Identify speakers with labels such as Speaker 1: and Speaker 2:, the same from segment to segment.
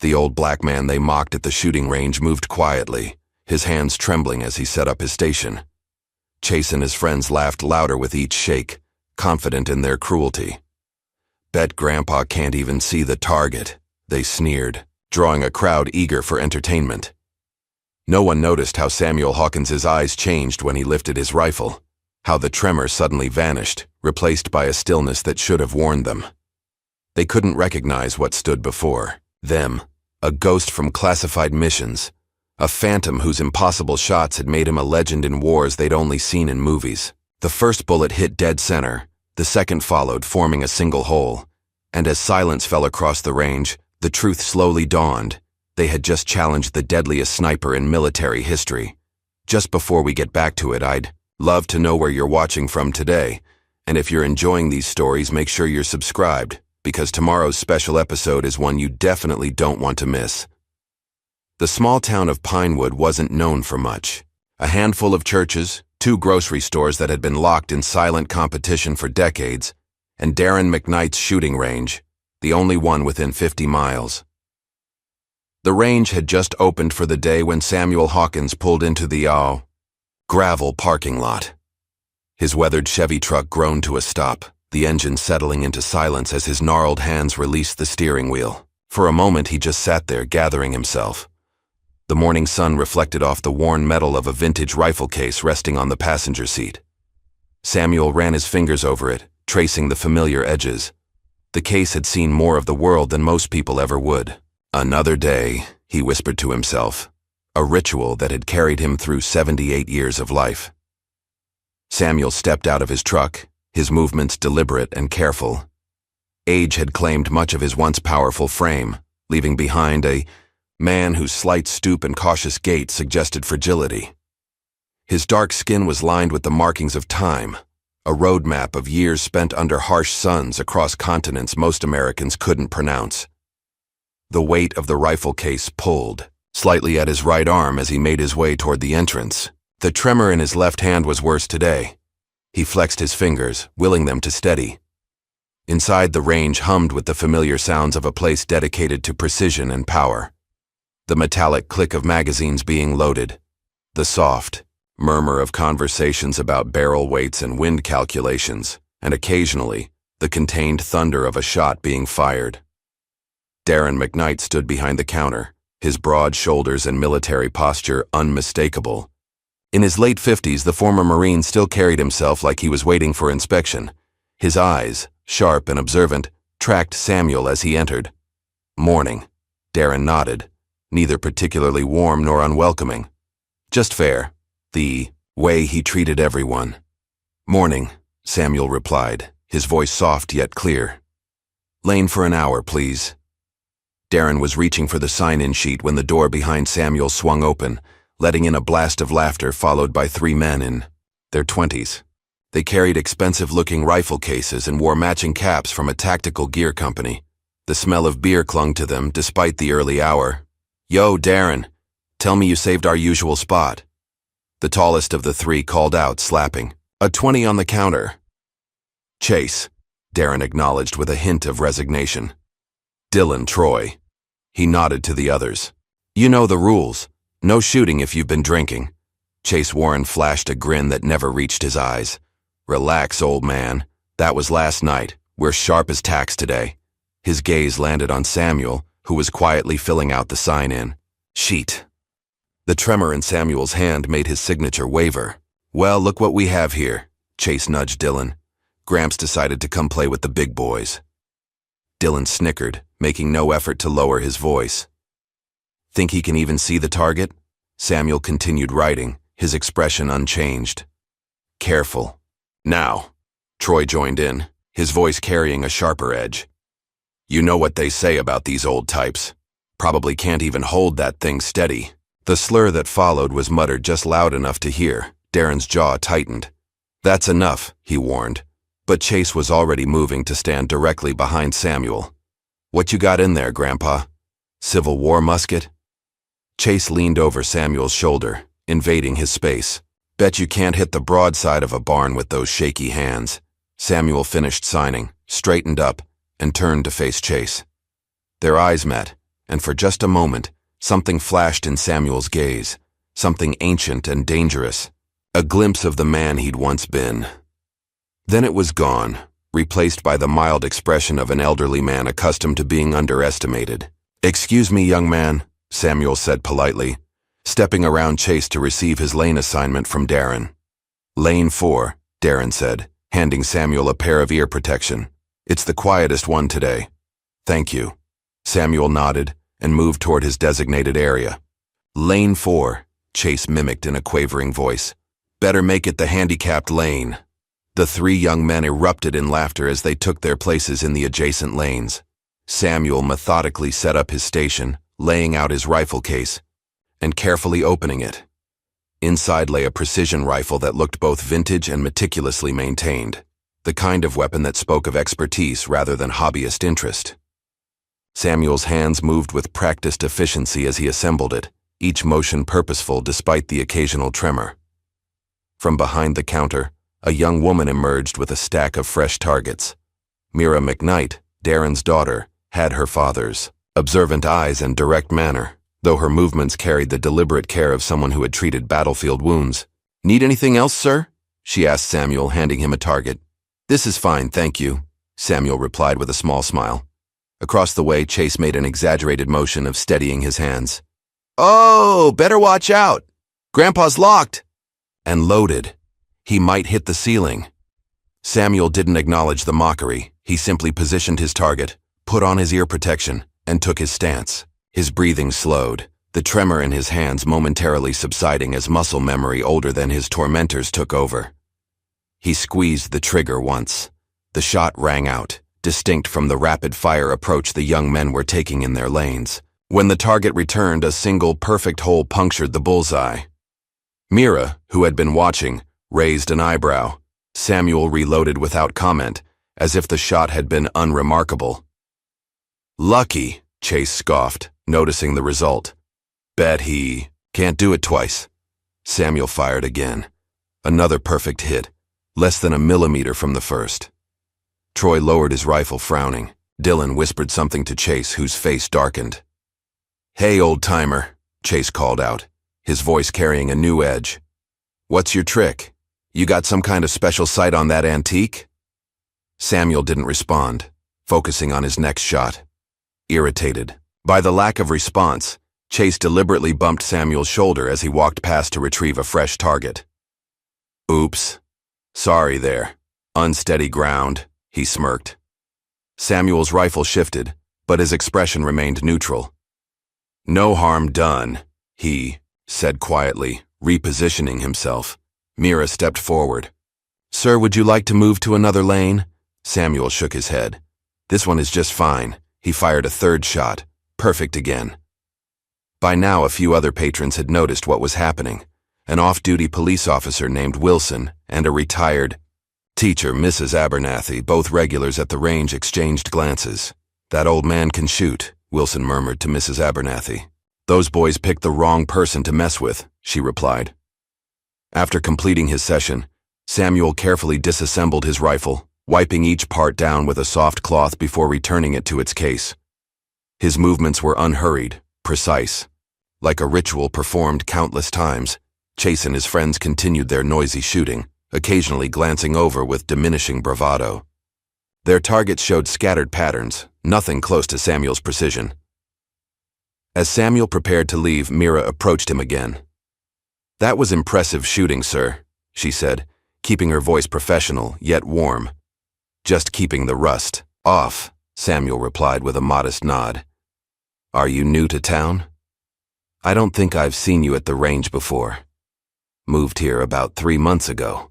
Speaker 1: The old black man they mocked at the shooting range moved quietly, his hands trembling as he set up his station. Chase and his friends laughed louder with each shake, confident in their cruelty. "Bet Grandpa can't even see the target," they sneered, drawing a crowd eager for entertainment. No one noticed how Samuel Hawkins's eyes changed when he lifted his rifle, how the tremor suddenly vanished, replaced by a stillness that should have warned them. They couldn't recognize what stood before them, a ghost from classified missions, a phantom whose impossible shots had made him a legend in wars they'd only seen in movies. The first bullet hit dead center, the second followed, forming a single hole, and as silence fell across the range, the truth slowly dawned. They had just challenged the deadliest sniper in military history. Just before we get back to it, I'd love to know where you're watching from today, and if you're enjoying these stories, make sure you're subscribed, because tomorrow's special episode is one you definitely don't want to miss. The small town of Pinewood wasn't known for much. A handful of churches, 2 grocery stores that had been locked in silent competition for decades, and Darren McKnight's shooting range, the only one within 50 miles. The range had just opened for the day when Samuel Hawkins pulled into the gravel parking lot. His weathered Chevy truck groaned to a stop, the engine settling into silence as his gnarled hands released the steering wheel. For a moment he just sat there, gathering himself. The morning sun reflected off the worn metal of a vintage rifle case resting on the passenger seat. Samuel ran his fingers over it, tracing the familiar edges. The case had seen more of the world than most people ever would. Another day, he whispered to himself, a ritual that had carried him through 78 years of life. Samuel stepped out of his truck, his movements deliberate and careful. Age had claimed much of his once powerful frame, leaving behind a man whose slight stoop and cautious gait suggested fragility. His dark skin was lined with the markings of time, a roadmap of years spent under harsh suns across continents most Americans couldn't pronounce. The weight of the rifle case pulled, slightly at his right arm as he made his way toward the entrance. The tremor in his left hand was worse today. He flexed his fingers, willing them to steady. Inside, the range hummed with the familiar sounds of a place dedicated to precision and power. The metallic click of magazines being loaded, the soft murmur of conversations about barrel weights and wind calculations, and occasionally, the contained thunder of a shot being fired. Darren McKnight stood behind the counter, his broad shoulders and military posture unmistakable. In his late 50s, the former Marine still carried himself like he was waiting for inspection. His eyes, sharp and observant, tracked Samuel as he entered. "Morning," Darren nodded, neither particularly warm nor unwelcoming. Just fair, the way he treated everyone. "Morning," Samuel replied, his voice soft yet clear. "Lane for an hour, please." Darren was reaching for the sign-in sheet when the door behind Samuel swung open, letting in a blast of laughter followed by 3 men in their 20s. They carried expensive-looking rifle cases and wore matching caps from a tactical gear company. The smell of beer clung to them despite the early hour. "Yo, Darren, tell me you saved our usual spot." The tallest of the 3 called out, slapping a 20 on the counter. "Chase," Darren acknowledged with a hint of resignation. "Dylan Troy." He nodded to the others. "You know the rules. No shooting if you've been drinking." Chase Warren flashed a grin that never reached his eyes. "Relax, old man. That was last night. We're sharp as tacks today." His gaze landed on Samuel, who was quietly filling out the sign-in sheet. The tremor in Samuel's hand made his signature waver. "Well, look what we have here," Chase nudged Dylan. "Gramps decided to come play with the big boys." Dylan snickered, making no effort to lower his voice. "Think he can even see the target?" Samuel continued writing, his expression unchanged. "Careful. Now." Troy joined in, his voice carrying a sharper edge. "You know what they say about these old types. Probably can't even hold that thing steady." The slur that followed was muttered just loud enough to hear. Darren's jaw tightened. "That's enough," he warned, but Chase was already moving to stand directly behind Samuel. "What you got in there, Grandpa? Civil War musket?" Chase leaned over Samuel's shoulder, invading his space. "Bet you can't hit the broadside of a barn with those shaky hands." Samuel finished signing, straightened up, and turned to face Chase. Their eyes met, and for just a moment, something flashed in Samuel's gaze, something ancient and dangerous, a glimpse of the man he'd once been. Then it was gone, replaced by the mild expression of an elderly man accustomed to being underestimated. "Excuse me, young man," Samuel said politely, stepping around Chase to receive his lane assignment from Darren. "Lane 4, Darren said, handing Samuel a pair of ear protection. "It's the quietest one today." "Thank you." Samuel nodded and moved toward his designated area. "Lane 4, Chase mimicked in a quavering voice. "Better make it the handicapped lane." The three young men erupted in laughter as they took their places in the adjacent lanes. Samuel methodically set up his station, laying out his rifle case, and carefully opening it. Inside lay a precision rifle that looked both vintage and meticulously maintained, the kind of weapon that spoke of expertise rather than hobbyist interest. Samuel's hands moved with practiced efficiency as he assembled it, each motion purposeful despite the occasional tremor. From behind the counter, a young woman emerged with a stack of fresh targets. Mira McKnight, Darren's daughter, had her father's observant eyes and direct manner, though her movements carried the deliberate care of someone who had treated battlefield wounds. "Need anything else, sir?" she asked Samuel, handing him a target. "This is fine, thank you," Samuel replied with a small smile. Across the way, Chase made an exaggerated motion of steadying his hands. "Oh, better watch out! Grandpa's locked!" And loaded. He might hit the ceiling. Samuel didn't acknowledge the mockery. He simply positioned his target, put on his ear protection, and took his stance. His breathing slowed, the tremor in his hands momentarily subsiding as muscle memory older than his tormentors took over. He squeezed the trigger once. The shot rang out, distinct from the rapid-fire approach the young men were taking in their lanes. When the target returned, a single perfect hole punctured the bullseye. Mira, who had been watching, raised an eyebrow. Samuel reloaded without comment, as if the shot had been unremarkable. "Lucky," Chase scoffed, noticing the result. "Bet he can't do it twice." Samuel fired again. Another perfect hit, less than a millimeter from the first. Troy lowered his rifle, frowning. Dylan whispered something to Chase, whose face darkened. "Hey, old-timer," Chase called out, his voice carrying a new edge. "What's your trick? You got some kind of special sight on that antique?" Samuel didn't respond, focusing on his next shot. Irritated by the lack of response, Chase deliberately bumped Samuel's shoulder as he walked past to retrieve a fresh target. "Oops. Sorry there. Unsteady ground," he smirked. Samuel's rifle shifted, but his expression remained neutral. "No harm done," he said quietly, repositioning himself. Mira stepped forward. "Sir, would you like to move to another lane?" Samuel shook his head. "This one is just fine." He fired a third shot, perfect again. By now, a few other patrons had noticed what was happening. An off-duty police officer named Wilson and a retired teacher, Mrs. Abernathy, both regulars at the range, exchanged glances. "That old man can shoot," Wilson murmured to Mrs. Abernathy. "Those boys picked the wrong person to mess with," she replied. After completing his session, Samuel carefully disassembled his rifle, wiping each part down with a soft cloth before returning it to its case. His movements were unhurried, precise. Like a ritual performed countless times, Chase and his friends continued their noisy shooting, occasionally glancing over with diminishing bravado. Their targets showed scattered patterns, nothing close to Samuel's precision. As Samuel prepared to leave, Mira approached him again. "That was impressive shooting, sir," she said, keeping her voice professional, yet warm. "Just keeping the rust off," Samuel replied with a modest nod. "Are you new to town?" "I don't think I've seen you at the range before. Moved here about 3 months ago.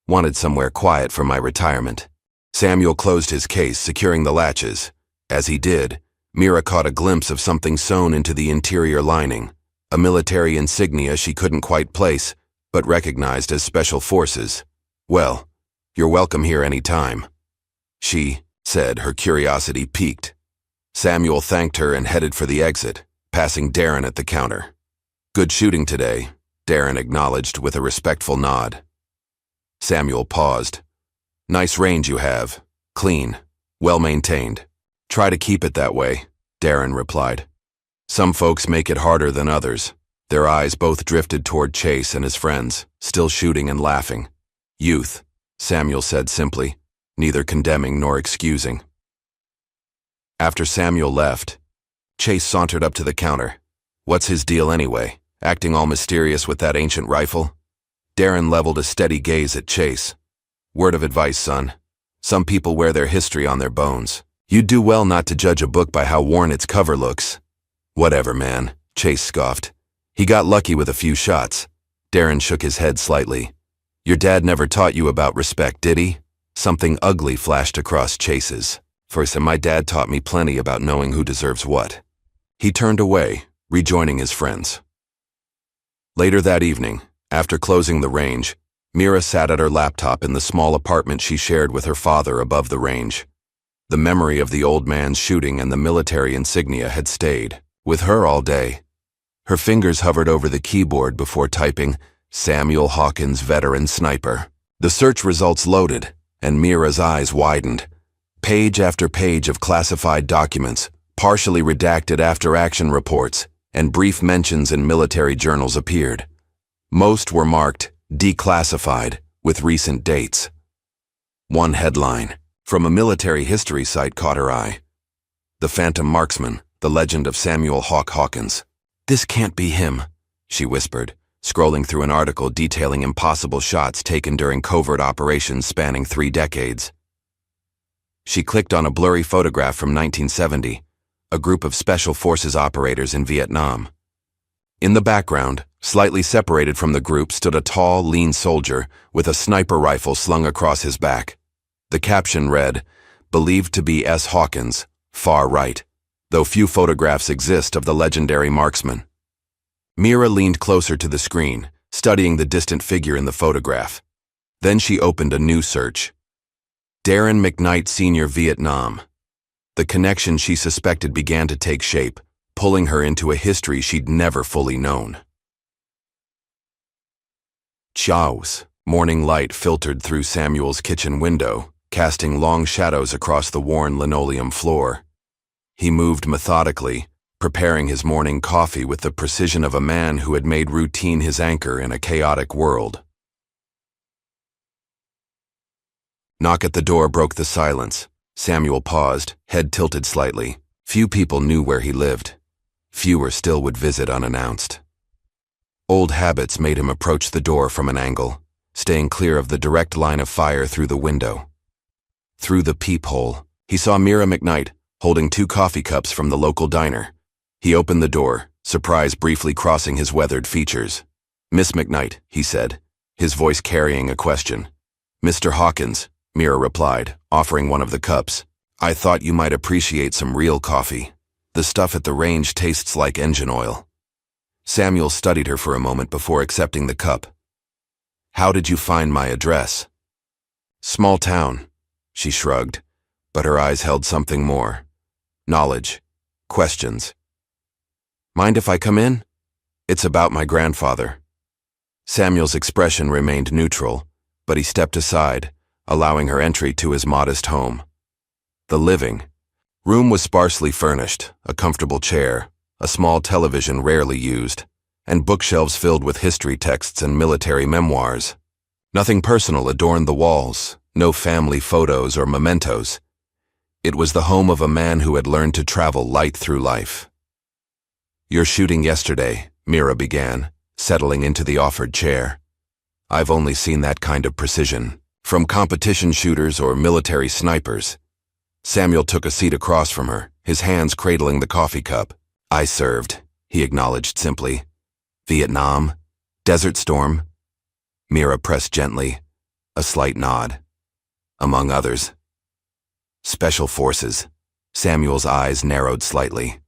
Speaker 1: Wanted somewhere quiet for my retirement." Samuel closed his case, securing the latches. As he did, Mira caught a glimpse of something sewn into the interior lining, a military insignia she couldn't quite place, but recognized as Special Forces. "Well, you're welcome here any time," she said, her curiosity piqued. Samuel thanked her and headed for the exit, passing Darren at the counter. "Good shooting today," Darren acknowledged with a respectful nod. Samuel paused. "Nice range you have. Clean. Well maintained. Try to keep it that way," Darren replied. Some folks make it harder than others. Their eyes both drifted toward Chase and his friends, still shooting and laughing. Youth, Samuel said simply, neither condemning nor excusing. After Samuel left, Chase sauntered up to the counter. What's his deal anyway, acting all mysterious with that ancient rifle? Darren leveled a steady gaze at Chase. Word of advice, son. Some people wear their history on their bones. You'd do well not to judge a book by how worn its cover looks. Whatever, man, Chase scoffed. He got lucky with a few shots. Darren shook his head slightly. Your dad never taught you about respect, did he? Something ugly flashed across Chase's. First, my dad taught me plenty about knowing who deserves what. He turned away, rejoining his friends. Later that evening, after closing the range, Mira sat at her laptop in the small apartment she shared with her father above the range. The memory of the old man's shooting and the military insignia had stayed with her all day. Her fingers hovered over the keyboard before typing, Samuel Hawkins, veteran sniper. The search results loaded, and Mira's eyes widened. Page after page of classified documents, partially redacted after-action reports, and brief mentions in military journals appeared. Most were marked declassified with recent dates. One headline from a military history site caught her eye. The Phantom Marksman, the legend of Samuel Hawk Hawkins. This can't be him, she whispered, scrolling through an article detailing impossible shots taken during covert operations spanning 3 decades. She clicked on a blurry photograph from 1970, a group of Special Forces operators in Vietnam. In the background, slightly separated from the group, stood a tall, lean soldier with a sniper rifle slung across his back. The caption read, believed to be S. Hawkins, far right, though few photographs exist of the legendary marksman. Mira leaned closer to the screen, studying the distant figure in the photograph. Then she opened a new search. Darren McKnight Sr. Vietnam. The connection she suspected began to take shape, pulling her into a history she'd never fully known. Chow's morning light filtered through Samuel's kitchen window, casting long shadows across the worn linoleum floor. He moved methodically, preparing his morning coffee with the precision of a man who had made routine his anchor in a chaotic world. Knock at the door broke the silence. Samuel paused, head tilted slightly. Few people knew where he lived. Fewer still would visit unannounced. Old habits made him approach the door from an angle, staying clear of the direct line of fire through the window. Through the peephole, he saw Mira McKnight holding 2 coffee cups from the local diner. He opened the door, surprise briefly crossing his weathered features. Miss McKnight, he said, his voice carrying a question. Mr. Hawkins, Mira replied, offering one of the cups. I thought you might appreciate some real coffee. The stuff at the range tastes like engine oil. Samuel studied her for a moment before accepting the cup. How did you find my address? Small town, she shrugged, but her eyes held something more. Knowledge. Questions. Mind if I come in? It's about my grandfather. Samuel's expression remained neutral, but he stepped aside, allowing her entry to his modest home. The living room was sparsely furnished, a comfortable chair, a small television rarely used, and bookshelves filled with history texts and military memoirs. Nothing personal adorned the walls, no family photos or mementos. It was the home of a man who had learned to travel light through life. Your shooting yesterday, Mira began, settling into the offered chair. I've only seen that kind of precision, from competition shooters or military snipers. Samuel took a seat across from her, his hands cradling the coffee cup. I served, he acknowledged simply. Vietnam? Desert Storm? Mira pressed gently, a slight nod. Among others. Special Forces. Samuel's eyes narrowed slightly.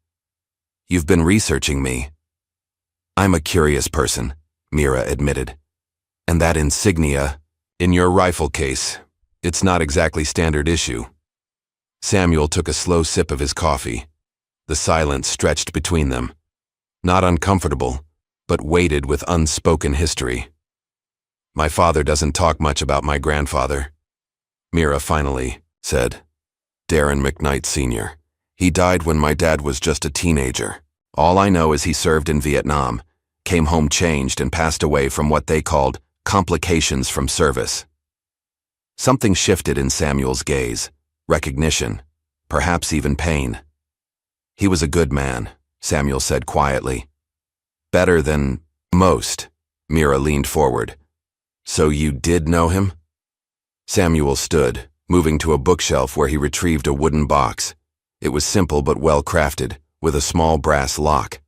Speaker 1: You've been researching me. I'm a curious person, Mira admitted. And that insignia, in your rifle case, it's not exactly standard issue. Samuel took a slow sip of his coffee. The silence stretched between them. Not uncomfortable, but weighted with unspoken history. My father doesn't talk much about my grandfather, Mira finally said. Darren McKnight Sr. He died when my dad was just a teenager, All I know is he served in Vietnam, came home changed and passed away from what they called complications from service. Something shifted in Samuel's gaze, recognition, perhaps even pain. He was a good man, Samuel said quietly. Better than most. Mira leaned forward. So you did know him? Samuel stood, moving to a bookshelf where he retrieved a wooden box. It was simple but well crafted, with a small brass lock.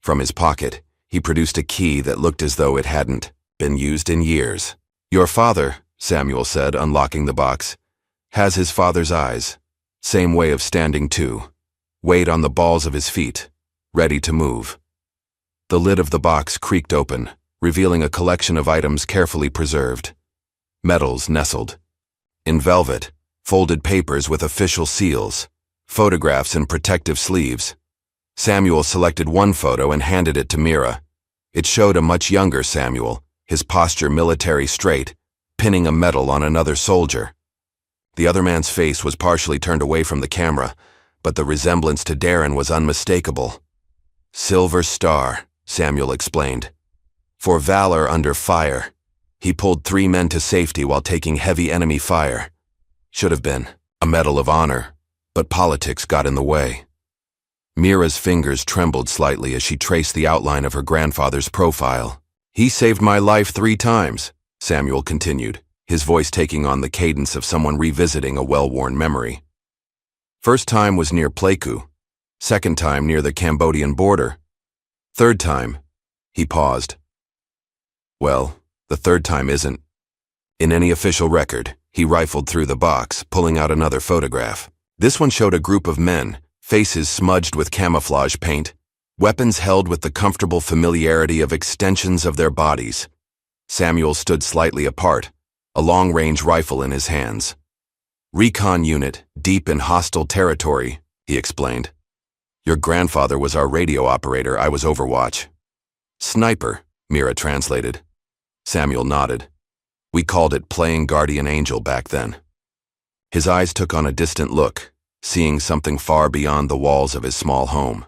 Speaker 1: From his pocket, he produced a key that looked as though it hadn't been used in years. Your father, Samuel said, unlocking the box, has his father's eyes. Same way of standing too. Weight on the balls of his feet, ready to move. The lid of the box creaked open, revealing a collection of items carefully preserved. Medals nestled. In velvet, folded papers with official seals, photographs in protective sleeves. Samuel selected one photo and handed it to Mira. It showed a much younger Samuel, his posture military straight, pinning a medal on another soldier. The other man's face was partially turned away from the camera, but the resemblance to Darren was unmistakable. Silver Star, Samuel explained. For valor under fire. He pulled 3 men to safety while taking heavy enemy fire. Should have been a Medal of Honor, but politics got in the way. Mira's fingers trembled slightly as she traced the outline of her grandfather's profile. He saved my life 3 times, Samuel continued, his voice taking on the cadence of someone revisiting a well-worn memory. First time was near Pleiku. Second time near the Cambodian border. Third time, he paused. Well, the third time isn't. In any official record, he rifled through the box, pulling out another photograph. This one showed a group of men, faces smudged with camouflage paint, weapons held with the comfortable familiarity of extensions of their bodies. Samuel stood slightly apart, a long-range rifle in his hands. Recon unit, deep in hostile territory, he explained. Your grandfather was our radio operator, I was Overwatch. Sniper, Mira translated. Samuel nodded. We called it playing guardian angel back then. His eyes took on a distant look, seeing something far beyond the walls of his small home.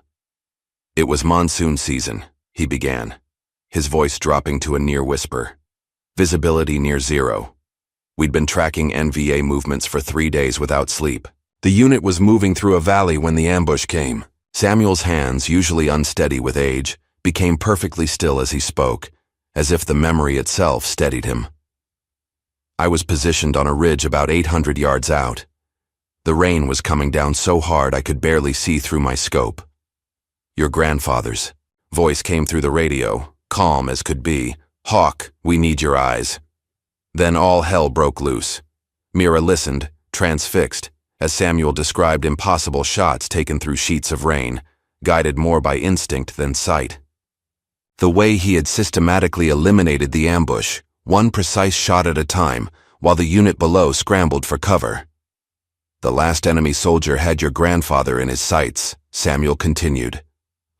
Speaker 1: It was monsoon season, he began, his voice dropping to a near whisper. Visibility near 0. We'd been tracking NVA movements for 3 days without sleep. The unit was moving through a valley when the ambush came. Samuel's hands, usually unsteady with age, became perfectly still as he spoke, as if the memory itself steadied him. I was positioned on a ridge about 800 yards out. The rain was coming down so hard I could barely see through my scope. Your grandfather's voice came through the radio, calm as could be. Hawk, we need your eyes. Then all hell broke loose. Mira listened, transfixed, as Samuel described impossible shots taken through sheets of rain, guided more by instinct than sight. The way he had systematically eliminated the ambush, one precise shot at a time, while the unit below scrambled for cover. The last enemy soldier had your grandfather in his sights, Samuel continued.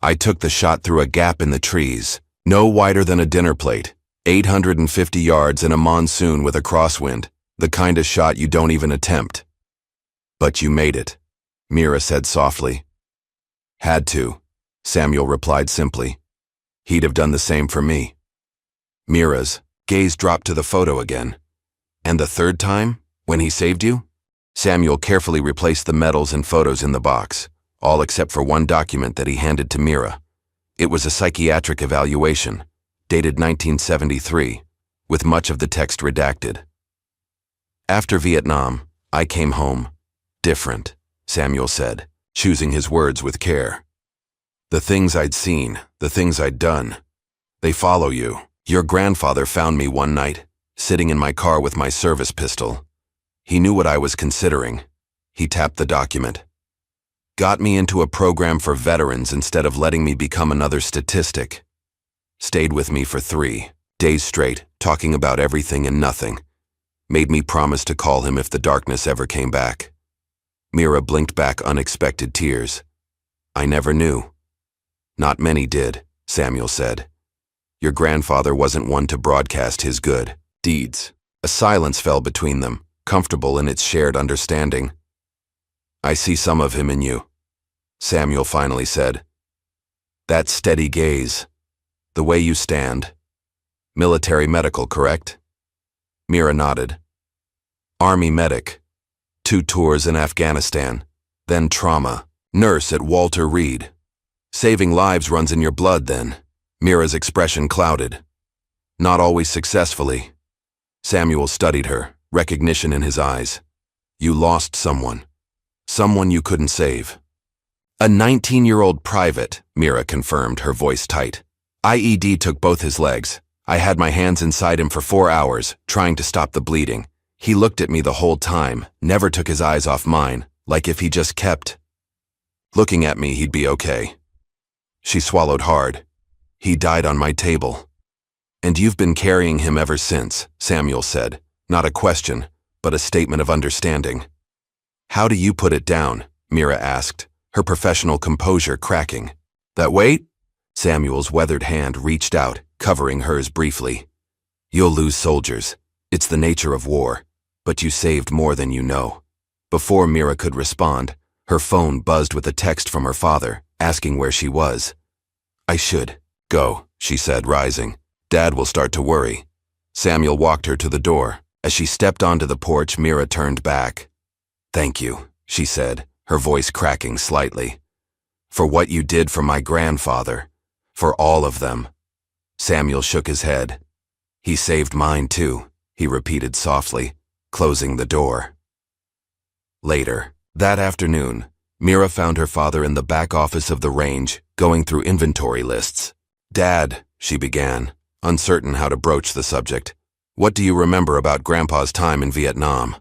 Speaker 1: I took the shot through a gap in the trees, no wider than a dinner plate, 850 yards in a monsoon with a crosswind, the kind of shot you don't even attempt. But you made it, Mira said softly. Had to, Samuel replied simply. He'd have done the same for me. Mira's gaze dropped to the photo again. And the third time, when he saved you? Samuel carefully replaced the medals and photos in the box, all except for one document that he handed to Mira. It was a psychiatric evaluation, dated 1973, with much of the text redacted. After Vietnam, I came home. Different, Samuel said, choosing his words with care. The things I'd seen, the things I'd done, they follow you. Your grandfather found me one night, sitting in my car with my service pistol. He knew what I was considering. He tapped the document. Got me into a program for veterans instead of letting me become another statistic. Stayed with me for 3 days straight, talking about everything and nothing. Made me promise to call him if the darkness ever came back. Mira blinked back unexpected tears. I never knew. Not many did, Samuel said. Your grandfather wasn't one to broadcast his good deeds. A silence fell between them, comfortable in its shared understanding. I see some of him in you, Samuel finally said. That steady gaze. The way you stand. Military medical, correct? Mira nodded. Army medic. 2 tours in Afghanistan. Then trauma. Nurse at Walter Reed. Saving lives runs in your blood, then. Mira's expression clouded. Not always successfully. Samuel studied her, recognition in his eyes. You lost someone. Someone you couldn't save. A 19-year-old private, Mira confirmed, her voice tight. IED took both his legs. I had my hands inside him for 4 hours, trying to stop the bleeding. He looked at me the whole time, never took his eyes off mine, like if he just kept looking at me, he'd be okay. She swallowed hard. He died on my table. And you've been carrying him ever since, Samuel said. Not a question, but a statement of understanding. How do you put it down? Mira asked, her professional composure cracking. That weight? Samuel's weathered hand reached out, covering hers briefly. You'll lose soldiers. It's the nature of war. But you saved more than you know. Before Mira could respond, her phone buzzed with a text from her father, asking where she was. I should go, she said, rising. Dad will start to worry. Samuel walked her to the door. As she stepped onto the porch, Mira turned back. Thank you, she said, her voice cracking slightly. For what you did for my grandfather. For all of them. Samuel shook his head. He saved mine too, he repeated softly, closing the door. Later, that afternoon, Mira found her father in the back office of the range, going through inventory lists. Dad, she began, uncertain how to broach the subject. What do you remember about Grandpa's time in Vietnam?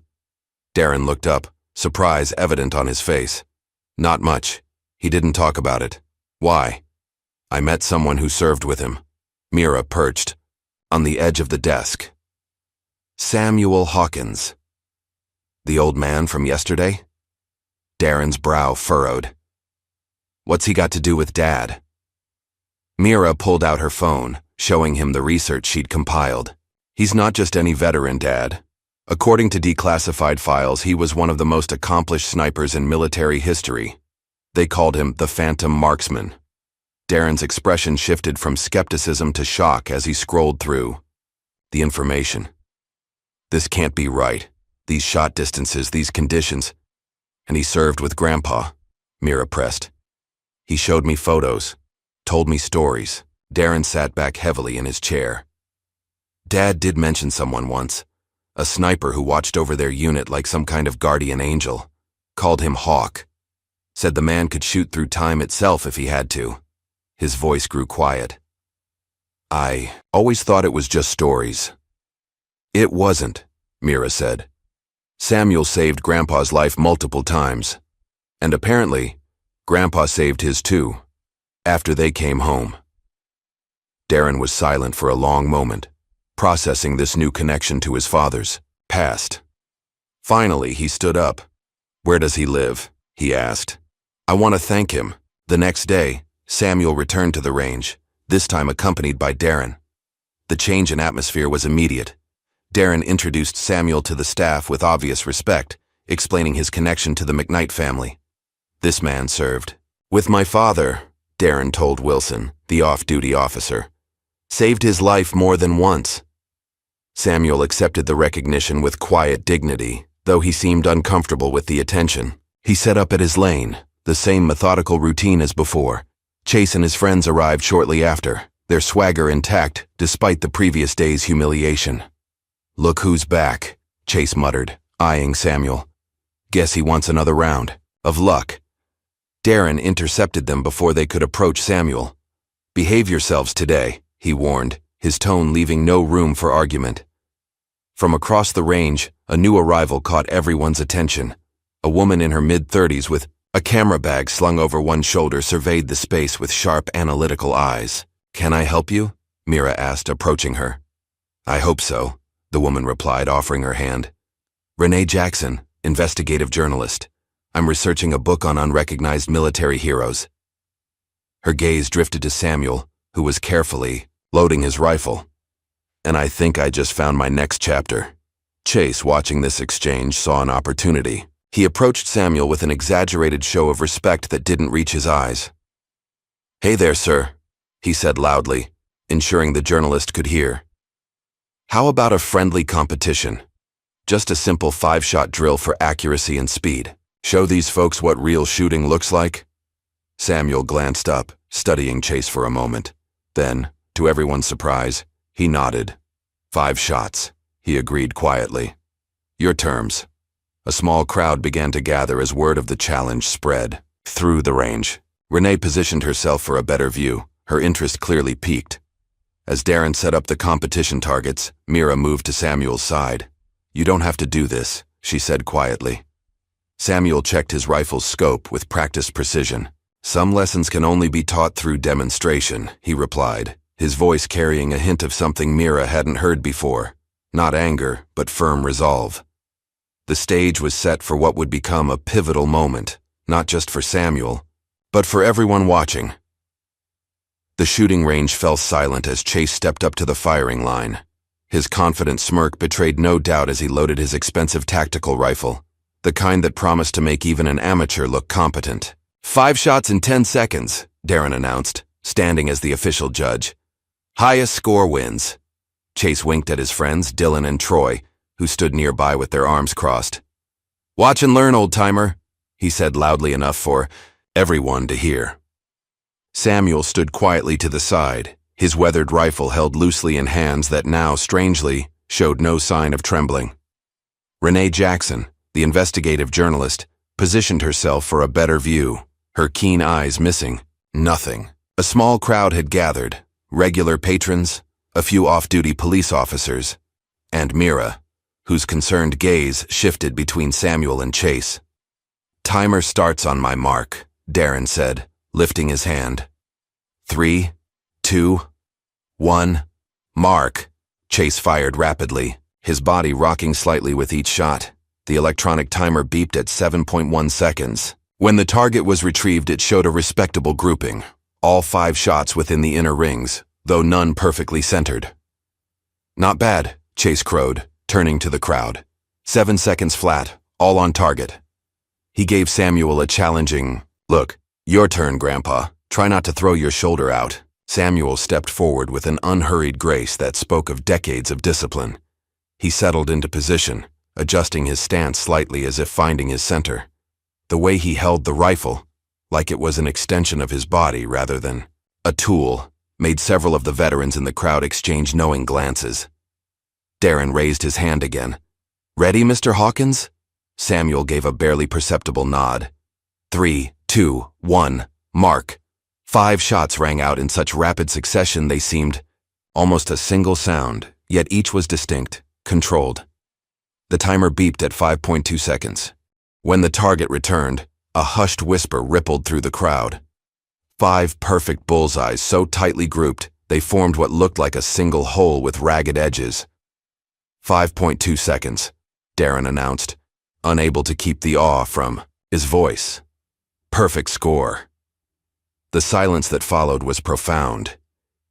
Speaker 1: Darren looked up, surprise evident on his face. Not much. He didn't talk about it. Why? I met someone who served with him. Mira perched on the edge of the desk. Samuel Hawkins. The old man from yesterday? Darren's brow furrowed. What's he got to do with Dad? Mira pulled out her phone, showing him the research she'd compiled. He's not just any veteran, Dad. According to declassified files, he was one of the most accomplished snipers in military history. They called him the Phantom Marksman. Darren's expression shifted from skepticism to shock as he scrolled through the information. This can't be right. These shot distances, these conditions. And he served with Grandpa, Mira pressed. He showed me photos, told me stories. Darren sat back heavily in his chair. Dad did mention someone once, a sniper who watched over their unit like some kind of guardian angel. Called him Hawk. Said the man could shoot through time itself if he had to. His voice grew quiet. I always thought it was just stories. It wasn't, Mira said. Samuel saved Grandpa's life multiple times. And apparently, Grandpa saved his too, after they came home. Darren was silent for a long moment, processing this new connection to his father's past. Finally, he stood up. Where does he live? He asked. I want to thank him. The next day, Samuel returned to the range, this time accompanied by Darren. The change in atmosphere was immediate. Darren introduced Samuel to the staff with obvious respect, explaining his connection to the McKnight family. This man served with my father, Darren told Wilson, the off-duty officer. Saved his life more than once. Samuel accepted the recognition with quiet dignity, though he seemed uncomfortable with the attention. He set up at his lane, the same methodical routine as before. Chase and his friends arrived shortly after, their swagger intact despite the previous day's humiliation. Look who's back, Chase muttered, eyeing Samuel. Guess he wants another round of luck. Darren intercepted them before they could approach Samuel. Behave yourselves today, he warned, his tone leaving no room for argument. From across the range, a new arrival caught everyone's attention. A woman in her mid-30s with a camera bag slung over one shoulder surveyed the space with sharp, analytical eyes. Can I help you? Mira asked, approaching her. I hope so, the woman replied, offering her hand. Renee Jackson, investigative journalist. I'm researching a book on unrecognized military heroes. Her gaze drifted to Samuel, who was carefully loading his rifle. And I think I just found my next chapter. Chase, watching this exchange, saw an opportunity. He approached Samuel with an exaggerated show of respect that didn't reach his eyes. "Hey there, sir," he said loudly, ensuring the journalist could hear. "How about a friendly competition? Just a simple 5-shot drill for accuracy and speed. Show these folks what real shooting looks like?" Samuel glanced up, studying Chase for a moment. Then, to everyone's surprise, he nodded. 5 shots, he agreed quietly. "Your terms." A small crowd began to gather as word of the challenge spread through the range. Renee positioned herself for a better view, her interest clearly piqued. As Darren set up the competition targets, Mira moved to Samuel's side. "You don't have to do this," she said quietly. Samuel checked his rifle's scope with practiced precision. "Some lessons can only be taught through demonstration," he replied, his voice carrying a hint of something Mira hadn't heard before. Not anger, but firm resolve. The stage was set for what would become a pivotal moment, not just for Samuel, but for everyone watching. The shooting range fell silent as Chase stepped up to the firing line. His confident smirk betrayed no doubt as he loaded his expensive tactical rifle, the kind that promised to make even an amateur look competent. 5 shots in 10 seconds, Darren announced, standing as the official judge. "Highest score wins." Chase winked at his friends, Dylan and Troy, who stood nearby with their arms crossed. "Watch and learn, old-timer," he said loudly enough for everyone to hear. Samuel stood quietly to the side, his weathered rifle held loosely in hands that now, strangely, showed no sign of trembling. Renee Jackson, the investigative journalist, positioned herself for a better view, her keen eyes missing nothing. A small crowd had gathered, regular patrons, a few off-duty police officers, and Mira, whose concerned gaze shifted between Samuel and Chase. "Timer starts on my mark," Darren said, lifting his hand. 3, 2, 1, mark. Chase fired rapidly, his body rocking slightly with each shot. The electronic timer beeped at 7.1 seconds. When the target was retrieved, it showed a respectable grouping, all 5 shots within the inner rings, though none perfectly centered. "Not bad," Chase crowed, turning to the crowd. 7 seconds flat, all on target. He gave Samuel a challenging look. "Your turn, Grandpa. Try not to throw your shoulder out." Samuel stepped forward with an unhurried grace that spoke of decades of discipline. He settled into position, adjusting his stance slightly as if finding his center. The way he held the rifle, like it was an extension of his body rather than a tool, made several of the veterans in the crowd exchange knowing glances. Darren raised his hand again. "Ready, Mr. Hawkins?" Samuel gave a barely perceptible nod. 3, 2, 1, mark. 5 shots rang out in such rapid succession they seemed almost a single sound, yet each was distinct, controlled. The timer beeped at 5.2 seconds. When the target returned, a hushed whisper rippled through the crowd. 5 perfect bullseyes so tightly grouped, they formed what looked like a single hole with ragged edges. 5.2 seconds, Darren announced, unable to keep the awe from his voice. Perfect score. The silence that followed was profound.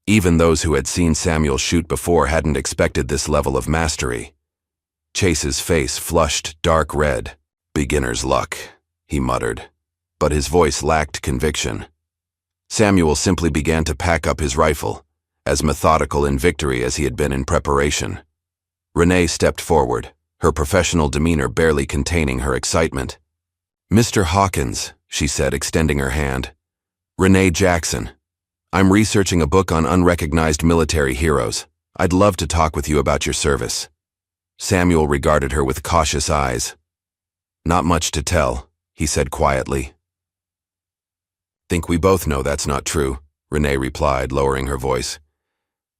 Speaker 1: Even those who had seen Samuel shoot before hadn't expected this level of mastery. Chase's face flushed dark red. "Beginner's luck," he muttered, but his voice lacked conviction. Samuel simply began to pack up his rifle, as methodical in victory as he had been in preparation. Renee stepped forward, her professional demeanor barely containing her excitement. "Mr. Hawkins," she said, extending her hand. "Renee Jackson. I'm researching a book on unrecognized military heroes. I'd love to talk with you about your service." Samuel regarded her with cautious eyes. "Not much to tell," he said quietly. "Think we both know that's not true," Renee replied, lowering her voice.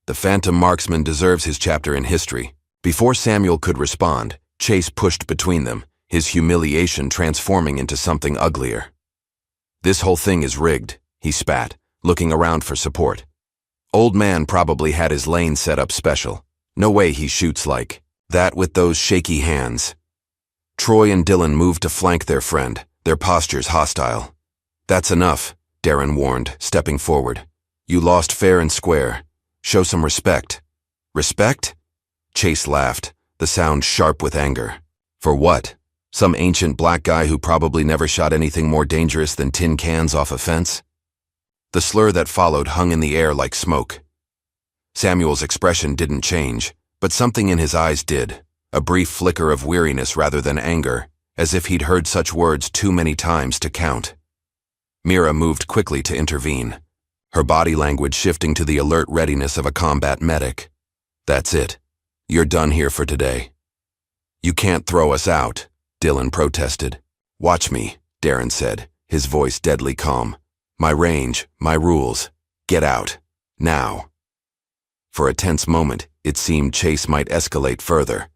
Speaker 1: "The Phantom Marksman deserves his chapter in history." Before Samuel could respond, Chase pushed between them, his humiliation transforming into something uglier. "This whole thing is rigged," he spat, looking around for support. "Old man probably had his lane set up special. No way he shoots like that with those shaky hands." Troy and Dylan moved to flank their friend, their postures hostile. "That's enough," Darren warned, stepping forward. "You lost fair and square. Show some respect." "Respect?" Chase laughed, the sound sharp with anger. "For what? Some ancient black guy who probably never shot anything more dangerous than tin cans off a fence?" The slur that followed hung in the air like smoke. Samuel's expression didn't change, but something in his eyes did, a brief flicker of weariness rather than anger, as if he'd heard such words too many times to count. Mira moved quickly to intervene, her body language shifting to the alert readiness of a combat medic. "That's it. You're done here for today." "You can't throw us out," Dylan protested. "Watch me," Darren said, his voice deadly calm. "My range, my rules. Get out. Now." For a tense moment, it seemed Chase might escalate further.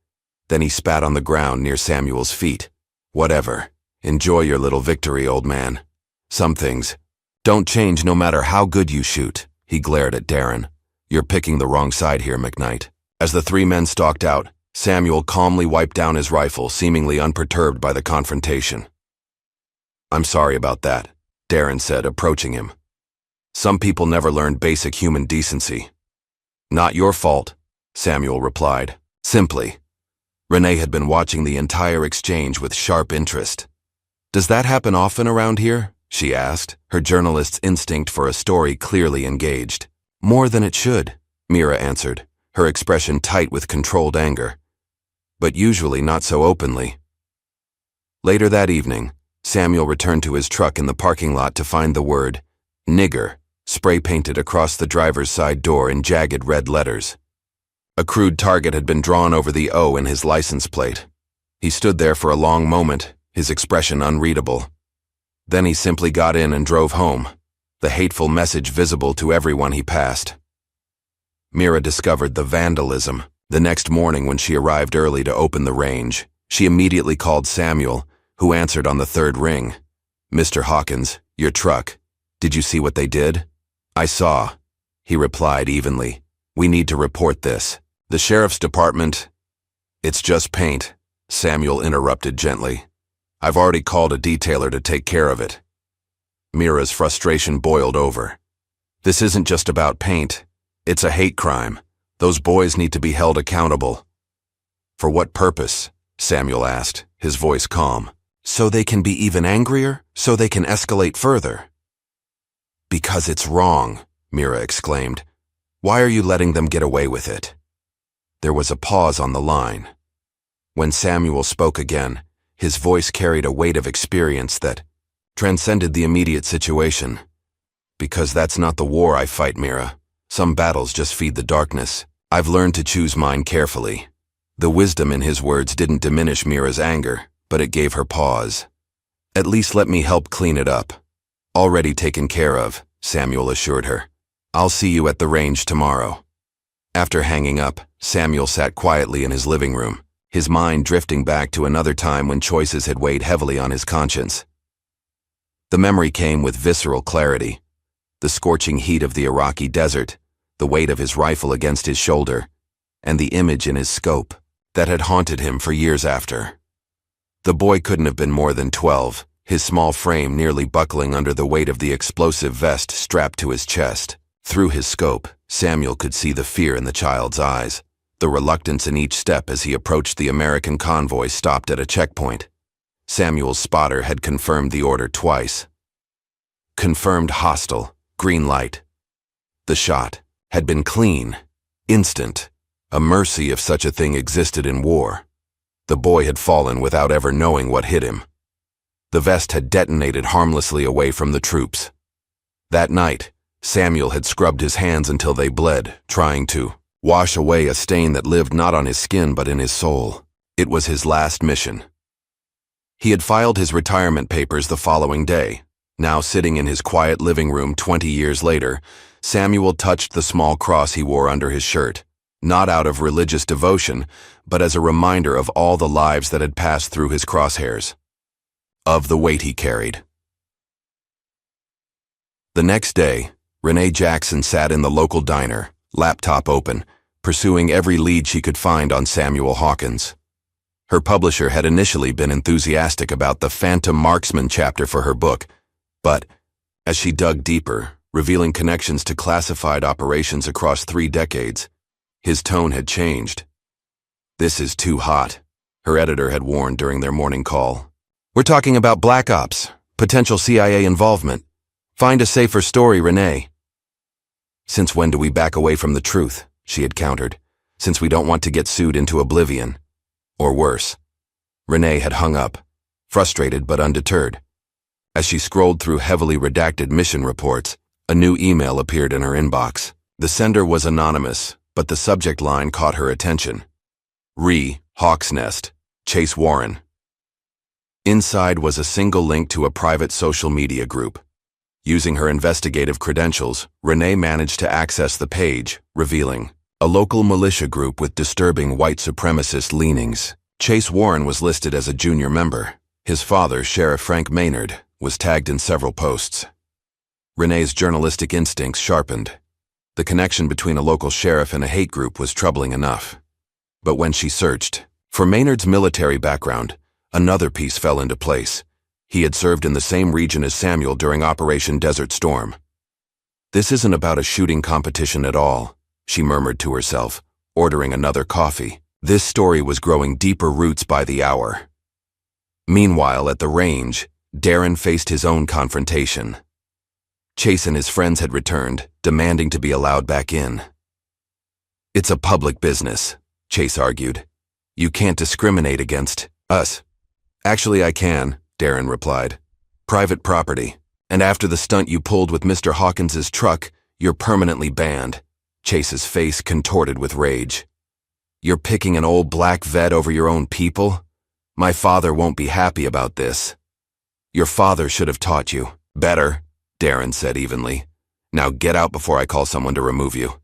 Speaker 1: Then he spat on the ground near Samuel's feet. "Whatever. Enjoy your little victory, old man. Some things don't change no matter how good you shoot," he glared at Darren. "You're picking the wrong side here, McKnight." As the three men stalked out, Samuel calmly wiped down his rifle, seemingly unperturbed by the confrontation. "I'm sorry about that," Darren said, approaching him. "Some people never learned basic human decency." "Not your fault," Samuel replied, simply. Renee had been watching the entire exchange with sharp interest. "Does that happen often around here?" she asked, her journalist's instinct for a story clearly engaged. "More than it should," Mira answered, her expression tight with controlled anger. "But usually not so openly." Later that evening, Samuel returned to his truck in the parking lot to find the word "nigger" spray-painted across the driver's side door in jagged red letters. A crude target had been drawn over the O in his license plate. He stood there for a long moment, his expression unreadable. Then he simply got in and drove home, the hateful message visible to everyone he passed. Mira discovered the vandalism. The next morning when she arrived early to open the range, she immediately called Samuel, who answered on the third ring. "Mr. Hawkins, your truck. Did you see what they did?" "I saw," he replied evenly. "We need to report this. The sheriff's department—" "It's just paint," Samuel interrupted gently. "I've already called a detailer to take care of it." Mira's frustration boiled over. "This isn't just about paint. It's a hate crime. Those boys need to be held accountable." "For what purpose?" Samuel asked, his voice calm. "So they can be even angrier? So they can escalate further?" "Because it's wrong," Mira exclaimed. "Why are you letting them get away with it?" There was a pause on the line. When Samuel spoke again, his voice carried a weight of experience that transcended the immediate situation. "Because that's not the war I fight, Mira. Some battles just feed the darkness. I've learned to choose mine carefully." The wisdom in his words didn't diminish Mira's anger, but it gave her pause. "At least let me help clean it up." "Already taken care of," Samuel assured her. "I'll see you at the range tomorrow." After hanging up, Samuel sat quietly in his living room, his mind drifting back to another time when choices had weighed heavily on his conscience. The memory came with visceral clarity. The scorching heat of the Iraqi desert, the weight of his rifle against his shoulder, and the image in his scope that had haunted him for years after. The boy couldn't have been more than 12, his small frame nearly buckling under the weight of the explosive vest strapped to his chest. Through his scope, Samuel could see the fear in the child's eyes, the reluctance in each step as he approached the American convoy stopped at a checkpoint. Samuel's spotter had confirmed the order twice. Confirmed hostile, green light. The shot had been clean, instant, a mercy if such a thing existed in war. The boy had fallen without ever knowing what hit him. The vest had detonated harmlessly away from the troops. That night, Samuel had scrubbed his hands until they bled, trying to wash away a stain that lived not on his skin but in his soul. It was his last mission. He had filed his retirement papers the following day. Now sitting in his quiet living room 20 years later, Samuel touched the small cross he wore under his shirt, not out of religious devotion, but as a reminder of all the lives that had passed through his crosshairs, of the weight he carried. The next day, Renee Jackson sat in the local diner, laptop open, pursuing every lead she could find on Samuel Hawkins. Her publisher had initially been enthusiastic about the Phantom Marksman chapter for her book, but as she dug deeper, revealing connections to classified operations across 3 decades, his tone had changed. "This is too hot," her editor had warned during their morning call. "We're talking about Black Ops, potential CIA involvement. Find a safer story, Renee. Since when do we back away from the truth? She had countered. Since we don't want to get sued into oblivion. Or worse. Renee had hung up, frustrated but undeterred. As she scrolled through heavily redacted mission reports, a new email appeared in her inbox. The sender was anonymous, but the subject line caught her attention. Hawk's Nest, Chase Warren. Inside was a single link to a private social media group. Using her investigative credentials, Renee managed to access the page, revealing a local militia group with disturbing white supremacist leanings. Chase Warren was listed as a junior member. His father, Sheriff Frank Maynard, was tagged in several posts. Renee's journalistic instincts sharpened. The connection between a local sheriff and a hate group was troubling enough. But when she searched for Maynard's military background, another piece fell into place. He had served in the same region as Samuel during Operation Desert Storm. This isn't about a shooting competition at all, she murmured to herself, ordering another coffee. This story was growing deeper roots by the hour. Meanwhile, at the range, Darren faced his own confrontation. Chase and his friends had returned, demanding to be allowed back in. It's a public business, Chase argued. You can't discriminate against us. Actually, I can, Darren replied. Private property. And after the stunt you pulled with Mr. Hawkins's truck, you're permanently banned. Chase's face contorted with rage. You're picking an old black vet over your own people? My father won't be happy about this. Your father should have taught you. Better, Darren said evenly. Now get out before I call someone to remove you.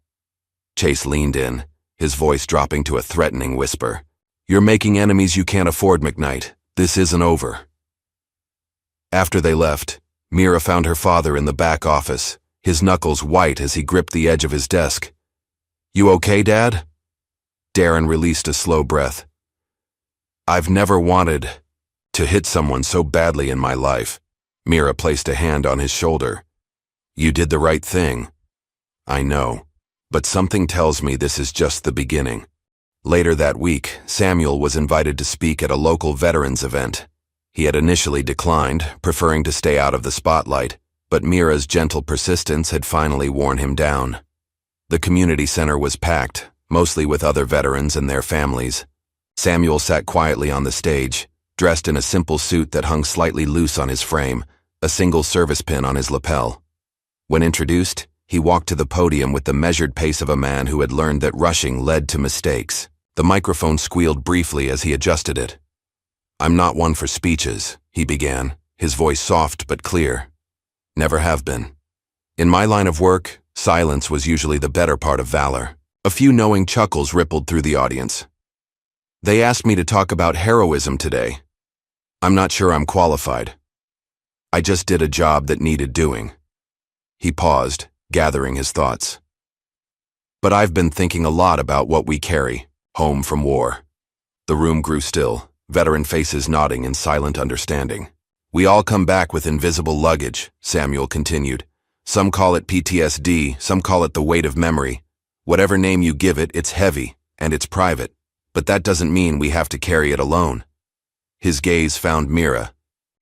Speaker 1: Chase leaned in, his voice dropping to a threatening whisper. You're making enemies you can't afford, McKnight. This isn't over. After they left, Mira found her father in the back office, his knuckles white as he gripped the edge of his desk. You okay, Dad? Darren released a slow breath. I've never wanted to hit someone so badly in my life. Mira placed a hand on his shoulder. You did the right thing. I know, but something tells me this is just the beginning. Later that week, Samuel was invited to speak at a local veterans event. He had initially declined, preferring to stay out of the spotlight, but Mira's gentle persistence had finally worn him down. The community center was packed, mostly with other veterans and their families. Samuel sat quietly on the stage, dressed in a simple suit that hung slightly loose on his frame, a single service pin on his lapel. When introduced, he walked to the podium with the measured pace of a man who had learned that rushing led to mistakes. The microphone squealed briefly as he adjusted it. I'm not one for speeches, he began, his voice soft but clear. Never have been. In my line of work, silence was usually the better part of valor. A few knowing chuckles rippled through the audience. They asked me to talk about heroism today. I'm not sure I'm qualified. I just did a job that needed doing. He paused, gathering his thoughts. But I've been thinking a lot about what we carry, home from war. The room grew still, veteran faces nodding in silent understanding. We all come back with invisible luggage, Samuel continued. Some call it PTSD, some call it the weight of memory. Whatever name you give it, it's heavy, and it's private. But that doesn't mean we have to carry it alone. His gaze found Mira.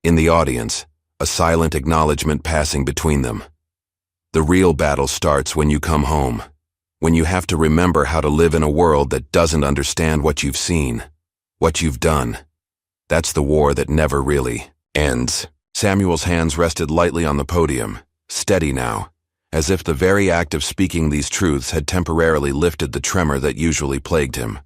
Speaker 1: In the audience, a silent acknowledgement passing between them. The real battle starts when you come home. When you have to remember how to live in a world that doesn't understand what you've seen, what you've done. That's the war that never really ends. Samuel's hands rested lightly on the podium, steady now, as if the very act of speaking these truths had temporarily lifted the tremor that usually plagued him.